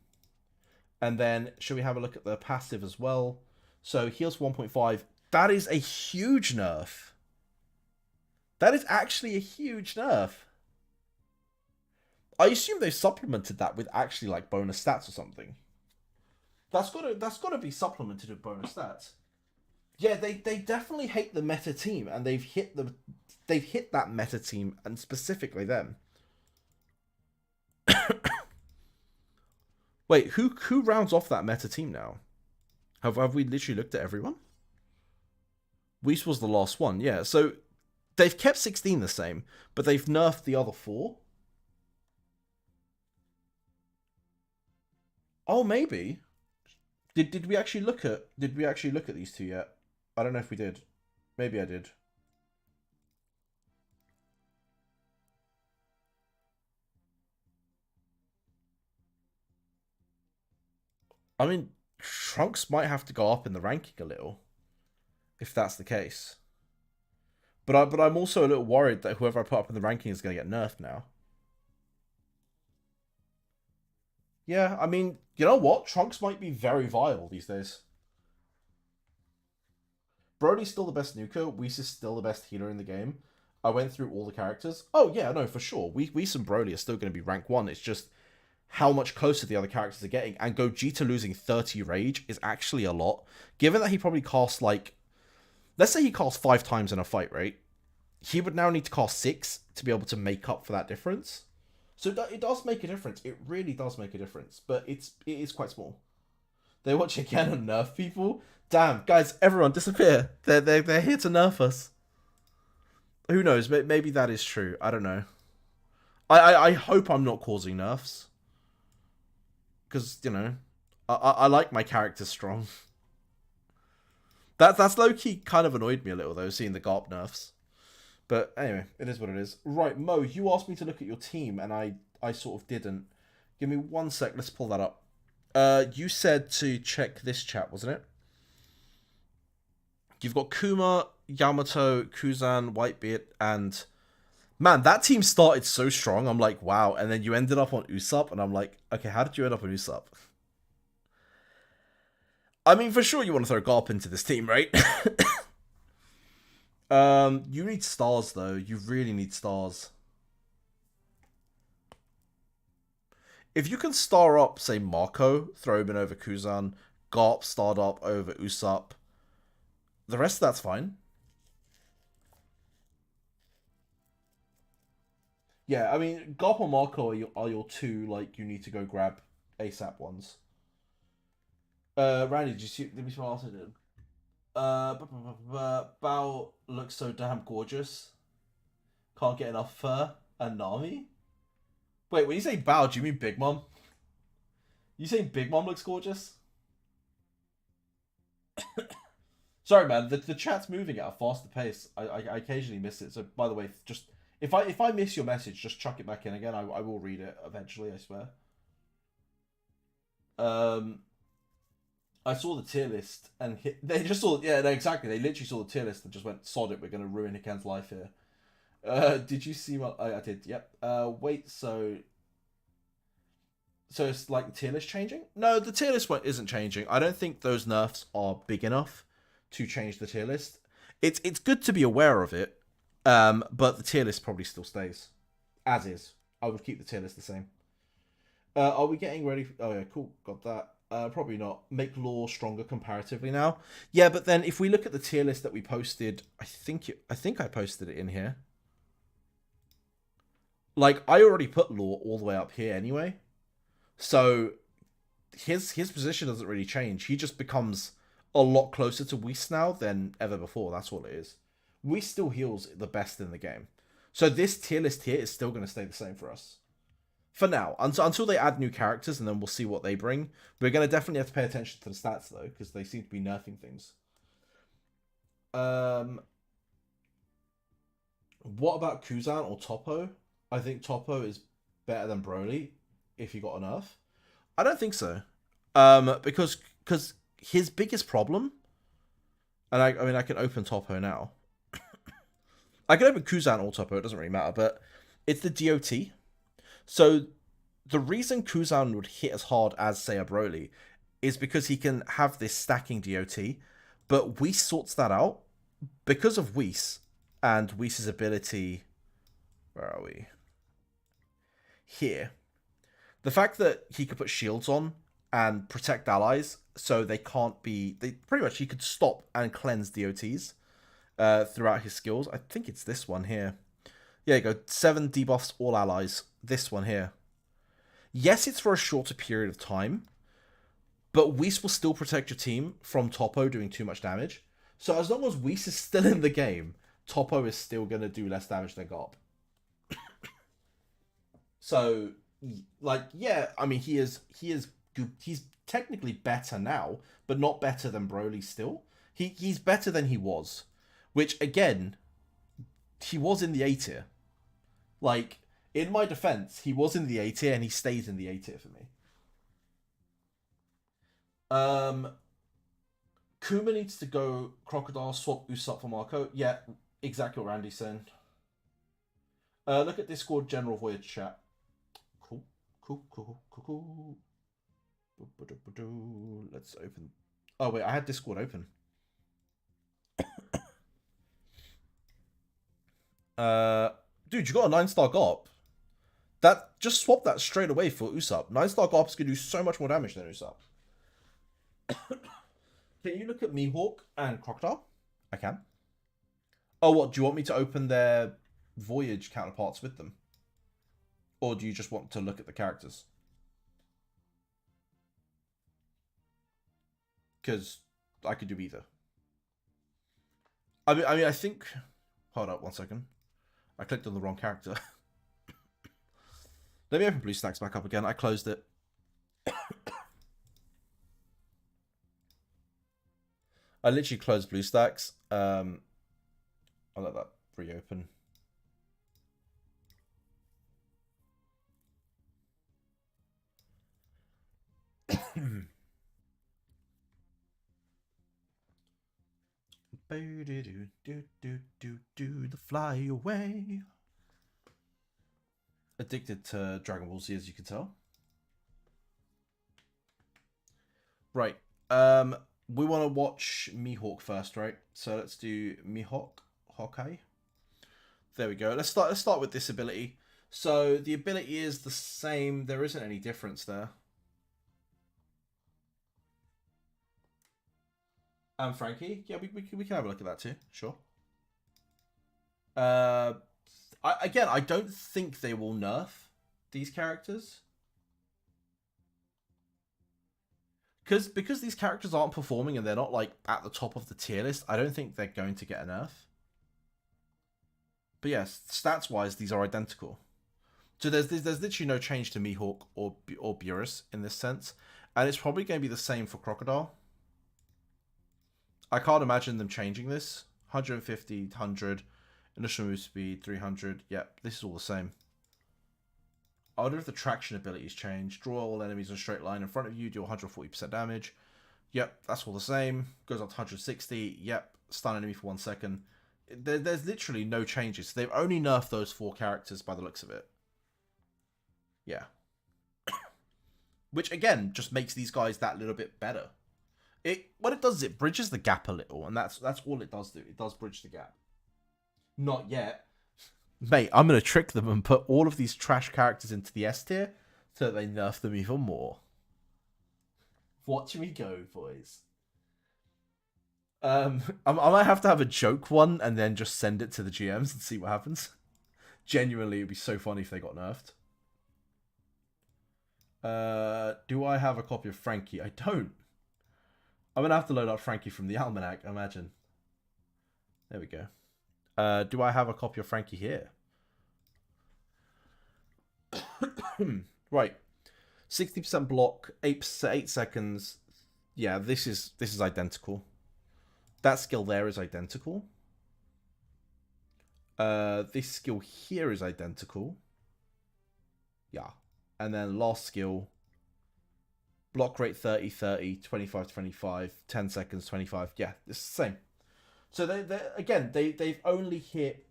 And then, should we have a look at the passive as well? So, heals 1.5. That is a huge nerf. That is actually a huge nerf. I assume they supplemented that with actually like bonus stats or something. That's gotta be supplemented with bonus stats. Yeah, they definitely hate the meta team, and they've hit that meta team, and specifically them. Wait, who rounds off that meta team now? Have we literally looked at everyone? Whis was the last one, yeah. So they've kept 16 the same, but they've nerfed the other 4. Oh, maybe. Did we actually look at these two yet? I don't know if we did. Maybe I did. I mean, Trunks might have to go up in the ranking a little, if that's the case. But I'm also a little worried that whoever I put up in the ranking is going to get nerfed now. Yeah, I mean, you know what? Trunks might be very viable these days. Broly's still the best nuker. Whis is still the best healer in the game. I went through all the characters. Oh, yeah, no, for sure. Whis and Broly are still going to be rank 1. It's just how much closer the other characters are getting. And Gogeta losing 30 rage is actually a lot. Given that he probably casts, like... Let's say he casts 5 times in a fight, right? He would now need to cast 6 to be able to make up for that difference. So it does make a difference. It really does make a difference. But it is quite small. They watch again and nerf people. Damn, guys, everyone disappear. They're here to nerf us. Who knows? Maybe that is true. I don't know. I hope I'm not causing nerfs. Because, you know, I like my characters strong. That's low-key kind of annoyed me a little, though, seeing the Garp nerfs. But anyway, it is what it is. Right, Mo, you asked me to look at your team, and I sort of didn't. Give me 1 sec. Let's pull that up. You said to check this chat, wasn't it? You've got Kuma, Yamato, Kuzan, Whitebeard, and... Man, that team started so strong. I'm like, wow. And then you ended up on Usopp, and I'm like, okay, how did you end up on Usopp? I mean, for sure you want to throw Garp into this team, right? You need stars, though. You really need stars. If you can star up, say, Marco, throw him in over Kuzan, Garp starred up over Usopp, the rest of that's fine. Yeah, I mean, Garp or Marco are your 2, like, you need to go grab ASAP ones. Randy, did you see? Let me see what else I did. Bao looks so damn gorgeous. Can't get enough fur. And Nami? Wait, when you say Bao, do you mean Big Mom? You saying Big Mom looks gorgeous? Sorry, man. The chat's moving at a faster pace. I occasionally miss it. So, by the way, just if I miss your message, just chuck it back in again. I will read it eventually. I swear. I saw the tier list and they just saw, yeah, no, exactly. They literally saw the tier list and just went, sod it, we're going to ruin Hiken's life here. Did you see what I did? Yep. Wait, so it's like the tier list changing? No, the tier list isn't changing. I don't think those nerfs are big enough to change the tier list. It's good to be aware of it, but the tier list probably still stays as is. I would keep the tier list the same. Are we getting ready? Oh yeah, cool. Got that. Probably not. Make lore stronger comparatively now. Yeah, but then if we look at the tier list that we posted, I think I posted it in here. Like, I already put lore all the way up here anyway. So his position doesn't really change. He just becomes a lot closer to Whis now than ever before. That's all it is. Whis still heals the best in the game. So this tier list here is still going to stay the same for us. For now, until they add new characters, and then we'll see what they bring. We're going to definitely have to pay attention to the stats, though, because they seem to be nerfing things. What about Kuzan or Toppo? I think Toppo is better than Broly, if he got a nerf. I don't think so. Because his biggest problem... And I mean, I can open Toppo now. I can open Kuzan or Toppo, it doesn't really matter, but it's the DOT. So, the reason Kuzan would hit as hard as, say, a Broly is because he can have this stacking DOT, but Whis sorts that out because of Whis and Whis' ability. Where are we? Here. The fact that he could put shields on and protect allies so they can't be. They pretty much he could stop and cleanse DOTs throughout his skills. I think it's this one here. Yeah, you go 7 debuffs all allies. This one here. Yes, it's for a shorter period of time, but Whis will still protect your team from Topo doing too much damage. So as long as Whis is still in the game, Topo is still going to do less damage than Garp. So, like, yeah, I mean, he is good. He's technically better now, but not better than Broly still. He's better than he was, which, again, he was in the A tier. Like, in my defense, he was in the A tier and he stays in the A tier for me. Kuma needs to go Crocodile, swap Usopp for Marco. Yeah, exactly what Randy's saying. Look at Discord General Voyage chat. Cool. Let's open. Oh, wait, I had Discord open. Dude, you got a 9-star Garp. That just swap that straight away for Usopp. 9-star Garp's gonna do so much more damage than Usopp. Can you look at Mihawk and Crocodile? I can. Oh, what? Do you want me to open their Voyage counterparts with them? Or do you just want to look at the characters? Because I could do either. I mean, I think... Hold up 1 second. I clicked on the wrong character. Let me open Bluestacks back up again. I closed it. I literally closed Bluestacks. I'll let that reopen. The fly away. Addicted to Dragon Ball Z, as you can tell. Right. We want to watch Mihawk first, right? So let's do Mihawk. Hawkeye. There we go. Let's start with this ability. So the ability is the same. There isn't any difference there. And Frankie, yeah, we can have a look at that too. Sure. Again, I don't think they will nerf these characters. Because these characters aren't performing and they're not like at the top of the tier list, I don't think they're going to get a nerf. But yes, stats wise, these are identical. So there's literally no change to Mihawk or Beerus in this sense, and it's probably going to be the same for Crocodile. I can't imagine them changing this. 150, 100, initial move speed, 300. Yep, this is all the same. I wonder if the traction abilities change. Draw all enemies in a straight line in front of you, do 140% damage. Yep, that's all the same. Goes up to 160. Yep, stun enemy for 1 second. There's literally no changes. They've only nerfed those 4 characters by the looks of it. Yeah. Which, again, just makes these guys that little bit better. What it does is it bridges the gap a little, and that's all it does do. It does bridge the gap. Not yet. Mate, I'm going to trick them and put all of these trash characters into the S tier so that they nerf them even more. Watch me go, boys. I might have to have a joke one and then just send it to the GMs and see what happens. Genuinely, it'd be so funny if they got nerfed. Do I have a copy of Frankie? I don't. I'm going to have to load up Frankie from the Almanac, imagine. There we go. Do I have a copy of Frankie here? Right. 60% block, 8 seconds. Yeah, this is identical. That skill there is identical. This skill here is identical. Yeah. And then last skill, block rate 30, 30, 25, 25, 10 seconds, 25. Yeah, it's the same. So they've only hit,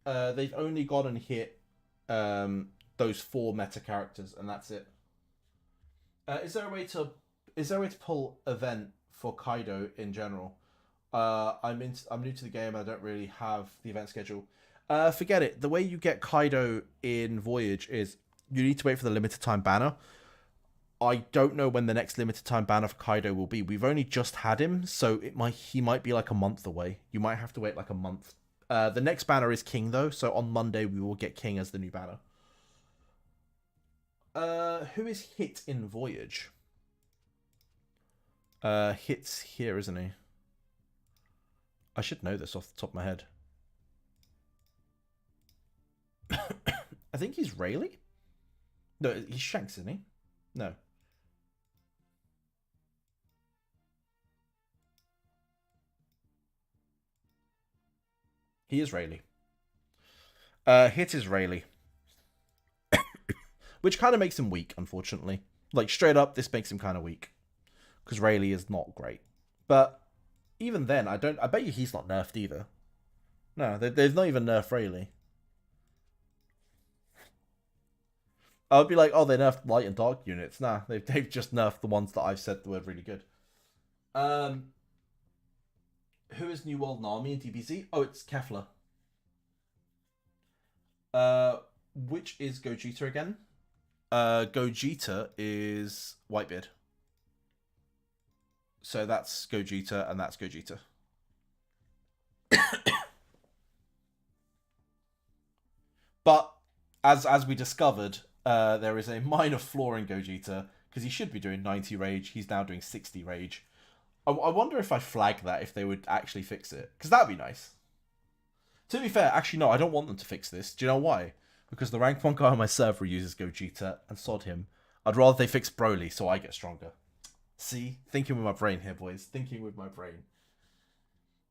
they've only gone and hit those 4 meta characters, and that's it. Is there a way to is there a way to pull event for Kaido in general? I'm new to the game. I don't really have the event schedule. Forget it. The way you get Kaido in Voyage is you need to wait for the limited time banner. I don't know when the next limited time banner for Kaido will be. We've only just had him, so he might be like a month away. You might have to wait like a month. The next banner is King though, so on Monday we will get King as the new banner. Who is Hit in Voyage? Hit's here, isn't he? I should know this off the top of my head. I think he's Rayleigh? No, he's Shanks, isn't he? No. He is Rayleigh. Hit is Rayleigh. Which kind of makes him weak, unfortunately. Like, straight up, this makes him kind of weak. Because Rayleigh is not great. But even then, I bet you he's not nerfed either. No, they've not even nerfed Rayleigh. I would be like, oh, they nerfed light and dark units. Nah, they've just nerfed the ones that I've said were really good. Who is New World Army in DBZ? Oh, it's Kefla. Which is Gogeta again? Gogeta is Whitebeard. So that's Gogeta and that's Gogeta. But as we discovered, there is a minor flaw in Gogeta because he should be doing 90 rage. He's now doing 60 rage. I wonder if I flag that, if they would actually fix it, because that'd be nice. To be fair, actually no, I don't want them to fix this. Do you know why? Because the rank 1 guy on my server uses Gogeta, and sod him. I'd rather they fix Broly so I get stronger. See? Thinking with my brain here, boys. Thinking with my brain.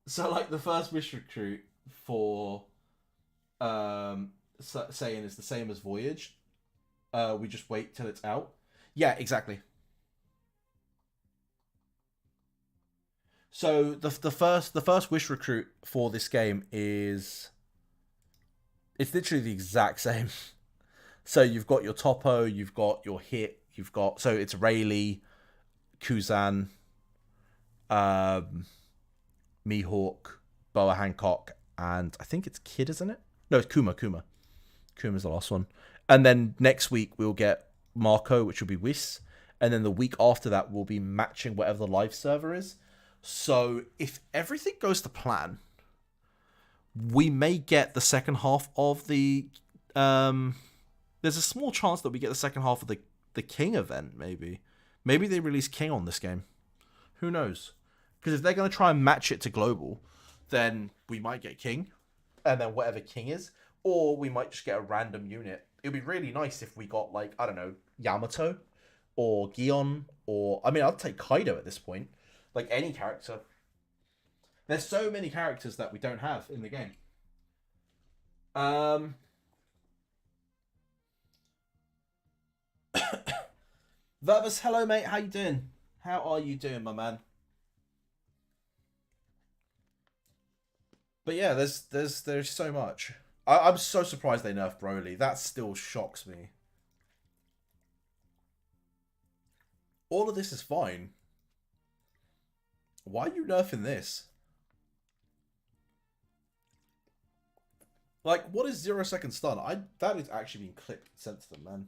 So, like, the first wish recruit for Saiyan is the same as Voyage. We just wait till it's out. Yeah, exactly. So the first wish recruit for this game is, it's literally the exact same. So you've got your Topo, you've got your Hit, you've got, so it's Rayleigh, Kuzan, Mihawk, Boa Hancock, and I think it's Kid, isn't it? No, it's Kuma. Kuma's the last one. And then next week we'll get Marco, which will be Whis. And then the week after that we'll be matching whatever the live server is. So if everything goes to plan, we may get the second half of the... there's a small chance that we get the second half of the King event, maybe. Maybe they release King on this game. Who knows? Because if they're going to try and match it to Global, then we might get King. And then whatever King is. Or we might just get a random unit. It would be really nice if we got, like, I don't know, Yamato. Or Gion. Or, I mean, I'd take Kaido at this point. Like, any character. There's so many characters that we don't have in the game. Verbus, hello mate, how you doing? How are you doing, my man? But yeah, there's so much. I'm so surprised they nerfed Broly. That still shocks me. All of this is fine. Why are you nerfing this? Like, what is 0 second stun? That is actually being clipped and sent to them, man.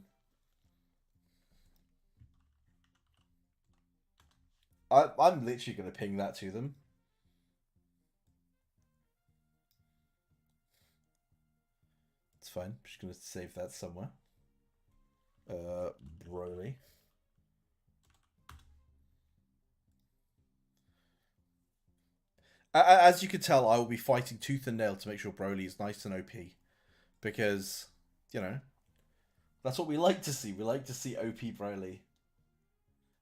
I'm literally going to ping that to them. It's fine. I'm just going to save that somewhere. Broly. As you can tell, I will be fighting tooth and nail to make sure Broly is nice and OP. Because, you know, that's what we like to see. We like to see OP Broly.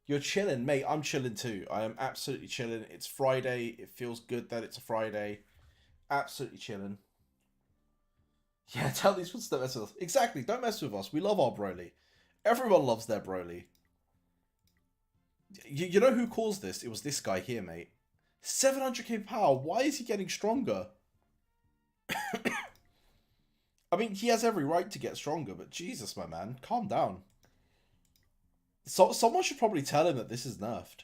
You're chilling, mate. I'm chilling too. I am absolutely chilling. It's Friday. It feels good that it's a Friday. Absolutely chilling. Yeah, tell these ones don't mess with us. Exactly, don't mess with us. We love our Broly. Everyone loves their Broly. You know who caused this? It was this guy here, mate. 700k power. Why is he getting stronger? I mean, he has every right to get stronger, but Jesus, my man, calm down. So someone should probably tell him that this is nerfed.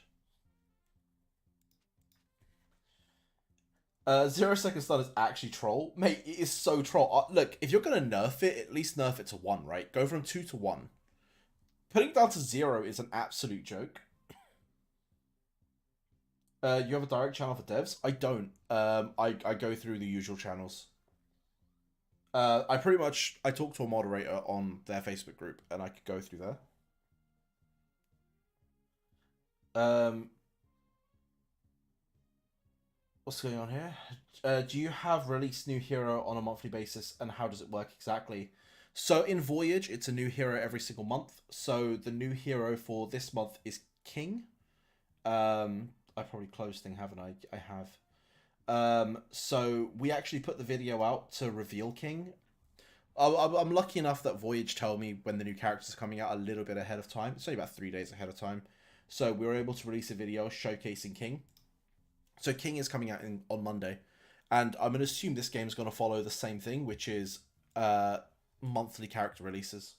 0 second stun is actually troll. Mate, it is so troll. Look, if you're going to nerf it, at least nerf it to 1, right? Go from 2 to 1. Putting it down to 0 is an absolute joke. You have a direct channel for devs? I don't. I go through the usual channels. I talk to a moderator on their Facebook group, and I could go through there. What's going on here? Do you have release new hero on a monthly basis, and how does it work exactly? So in Voyage, it's a new hero every single month. So the new hero for this month is King. I probably closed thing, haven't I? I have. So we actually put the video out to reveal King. I'm lucky enough that Voyage tell me when the new characters are coming out a little bit ahead of time. It's only about 3 days ahead of time. So we were able to release a video showcasing King. So King is coming out on Monday. And I'm going to assume this game is going to follow the same thing, which is monthly character releases.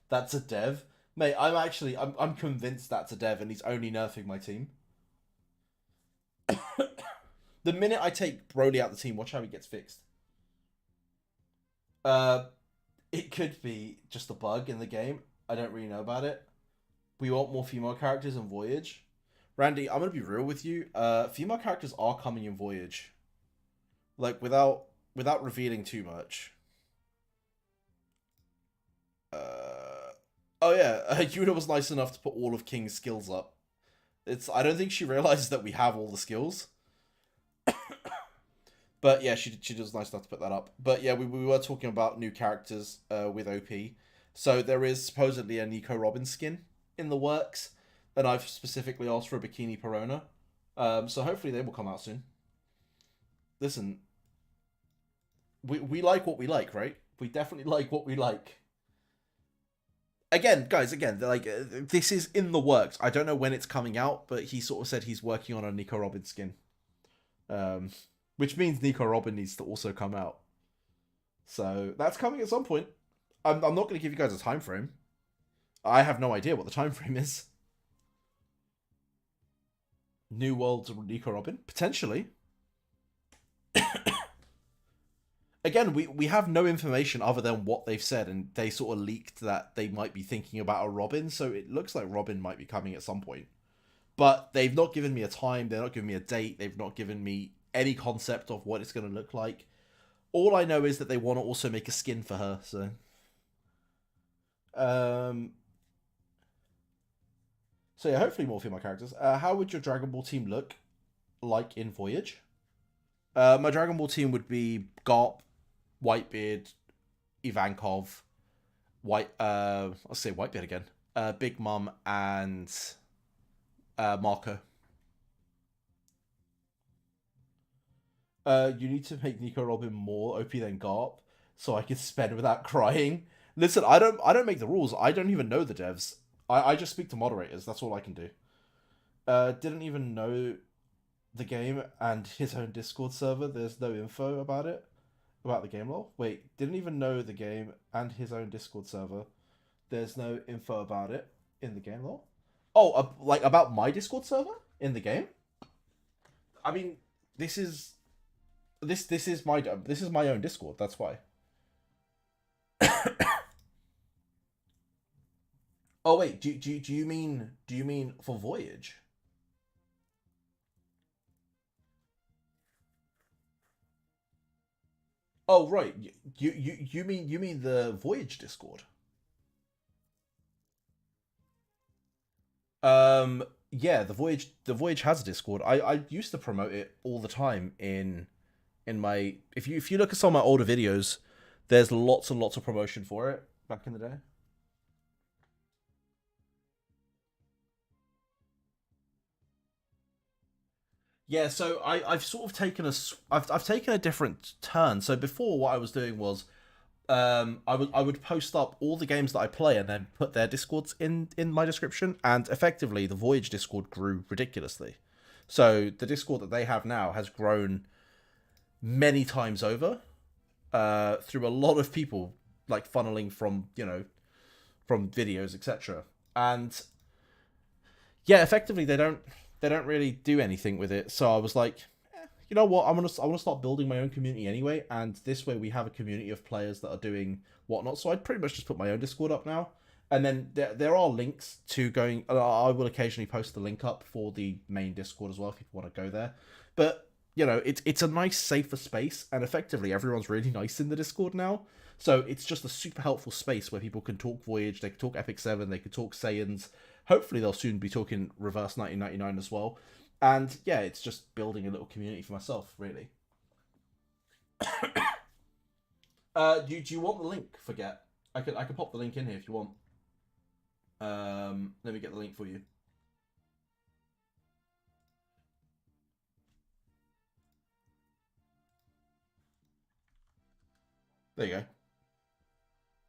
That's a dev. Mate, I'm convinced that's a dev and he's only nerfing my team. The minute I take Broly out the team, watch how he gets fixed. It could be just a bug in the game. I don't really know about it. We want more female characters in Voyage. Randy, I'm gonna be real with you. Female characters are coming in Voyage. Like without revealing too much. Oh yeah, Yuna was nice enough to put all of King's skills up. I don't think she realizes that we have all the skills. But yeah, she was nice enough to put that up. But yeah, we were talking about new characters with OP. So there is supposedly a Nico Robin skin in the works, and I've specifically asked for a Bikini Perona. So hopefully they will come out soon. Listen, we like what we like, right? We definitely like what we like. Again, guys, like this is in the works. I don't know when it's coming out, but he sort of said he's working on a Nico Robin skin. Which means Nico Robin needs to also come out. So that's coming at some point. I'm not going to give you guys a time frame. I have no idea what the time frame is. New Worlds of Nico Robin? Potentially. Again, we have no information other than what they've said, and they sort of leaked that they might be thinking about a Robin, so it looks like Robin might be coming at some point. But they've not given me a time, they're not giving me a date, they've not given me any concept of what it's going to look like. All I know is that they want to also make a skin for her, so... So yeah, hopefully more female characters. How would your Dragon Ball team look like in Voyage? My Dragon Ball team would be Garp, Whitebeard, Ivankov, I'll say Whitebeard again. Big Mom and Marco. You need to make Nico Robin more OP than Garp, so I can spend without crying. Listen, I don't make the rules. I don't even know the devs. I just speak to moderators. That's all I can do. Didn't even know the game and his own Discord server. There's no info about it. About the game lore. Wait, didn't even know the game and his own Discord server. There's no info about it in the game lore. Oh, like about my Discord server in the game? I mean, this is my own Discord. That's why. Oh wait, do you mean for Voyage? Oh right, you mean the Voyage Discord? Yeah, the Voyage has a Discord. I used to promote it all the time in my if you look at some of my older videos, there's lots and lots of promotion for it back in the day. Yeah, so I've sort of taken I've taken a different turn. So before, what I was doing was I would post up all the games that I play and then put their discords in my description, and effectively the Voyage Discord grew ridiculously. So the Discord that they have now has grown many times over, through a lot of people like funneling from from videos, etc. And yeah, effectively they don't really do anything with it. So I was like, you know what, I want to start building my own community anyway, and this way we have a community of players that are doing whatnot. So I'd pretty much just put my own Discord up now, and then there are links to going. I will occasionally post the link up for the main Discord as well if people want to go there. But you know, it's a nice, safer space, and effectively everyone's really nice in the Discord now. So it's just a super helpful space where people can talk Voyage, they can talk Epic 7, they can talk Saiyans. Hopefully they'll soon be talking Reverse 1999 as well. And yeah, it's just building a little community for myself, really. Do you want the link? Forget. I can pop the link in here if you want. Let me get the link for you. There you go.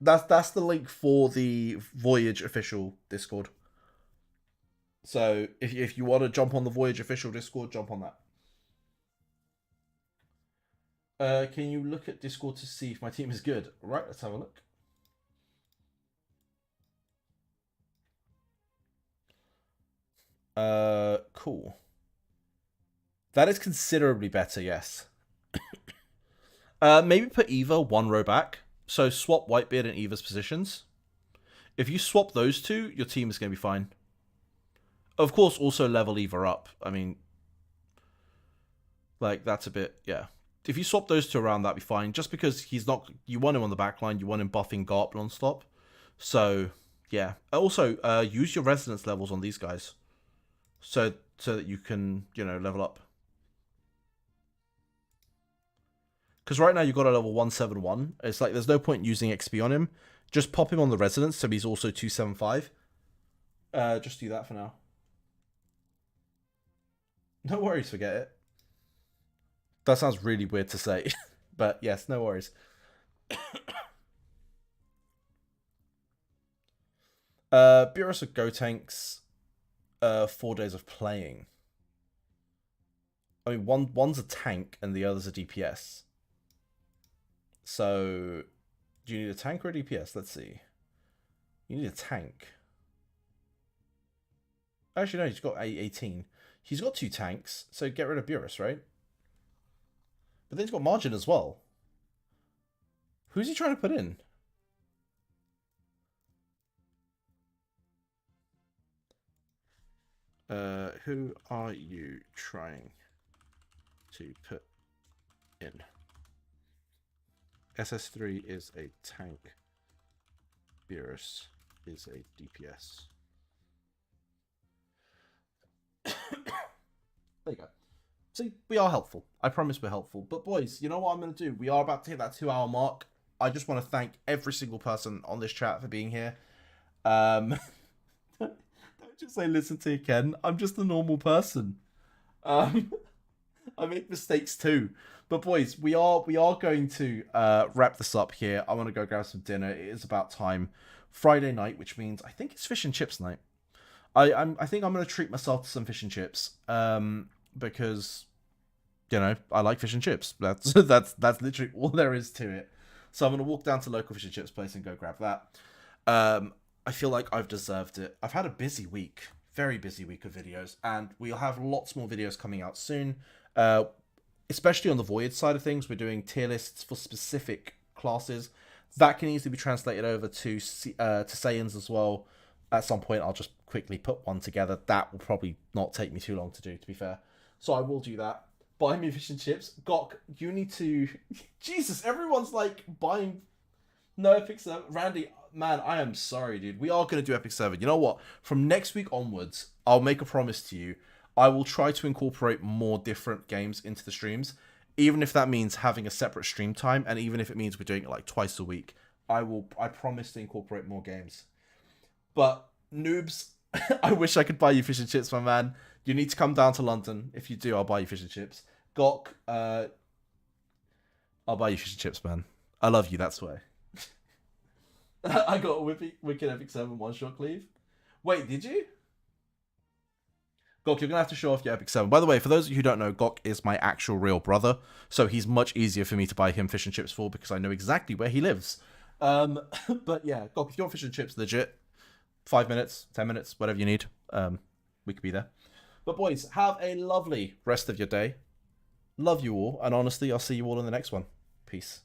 That's the link for the Voyage official Discord. So if you want to jump on the Voyage official Discord, jump on that. Can you look at Discord to see if my team is good? Right, let's have a look. Cool. That is considerably better, yes. Maybe put Eva one row back. So swap Whitebeard and Eva's positions. If you swap those two, your team is going to be fine. Of course, also level Eva up. I mean, like, that's a bit, yeah. If you swap those two around, that'd be fine. Just because he's not, you want him on the back line, you want him buffing Garp non-stop. So, yeah. Also, use your resonance levels on these guys. So that you can, you know, level up. Because right now you've got a level 171. It's like there's no point using XP on him. Just pop him on the resonance so he's also 275. Just do that for now. No worries, forget it. That sounds really weird to say. But yes, no worries. Beerus of Go Tanks, 4 days of playing. I mean, one's a tank and the other's a DPS. So, do you need a tank or a DPS? Let's see. You need a tank. Actually, no, he's got 18. He's got 2 tanks, so get rid of Beerus, right? But then he's got Margin as well. Who's he trying to put in? Who are you trying to put in? SS3 is a tank. Beerus is a DPS. There you go. See, we are helpful. I promise we're helpful. But boys, you know what I'm going to do? We are about to hit that 2-hour mark. I just want to thank every single person on this chat for being here. Don't just say listen to you, Ken. I'm just a normal person. I make mistakes too. But boys, we are going to wrap this up here. I want to go grab some dinner. It is about time. Friday night, which means I think it's fish and chips night. I think I'm going to treat myself to some fish and chips. Because, you know, I like fish and chips. That's literally all there is to it. So I'm going to walk down to local fish and chips place and go grab that. I feel like I've deserved it. I've had a busy week, very busy week of videos, and we'll have lots more videos coming out soon. Especially on the Voyage side of things, we're doing tier lists for specific classes. That can easily be translated over to Saiyans as well. At some point, I'll just quickly put one together. That will probably not take me too long to do, to be fair. So I will do that. Buy me fish and chips. Gok, you need to... Jesus, everyone's like buying... No, Epic 7. Randy, man, I am sorry, dude. We are going to do Epic 7. You know what? From next week onwards, I'll make a promise to you. I will try to incorporate more different games into the streams. Even if that means having a separate stream time. And even if it means we're doing it like twice a week. I promise to incorporate more games. But, noobs, I wish I could buy you fish and chips, my man. You need to come down to London. If you do, I'll buy you fish and chips. Gok, I'll buy you fish and chips, man. I love you, that's why. I got a Wicked Epic 7 one-shot cleave. Wait, did you? Gok, you're going to have to show off your Epic 7. By the way, for those of you who don't know, Gok is my actual real brother. So he's much easier for me to buy him fish and chips for because I know exactly where he lives. But yeah, God, if you want fish and chips, legit, 5 minutes, 10 minutes, whatever you need, we could be there. But boys, have a lovely rest of your day. Love you all, and honestly, I'll see you all in the next one. Peace.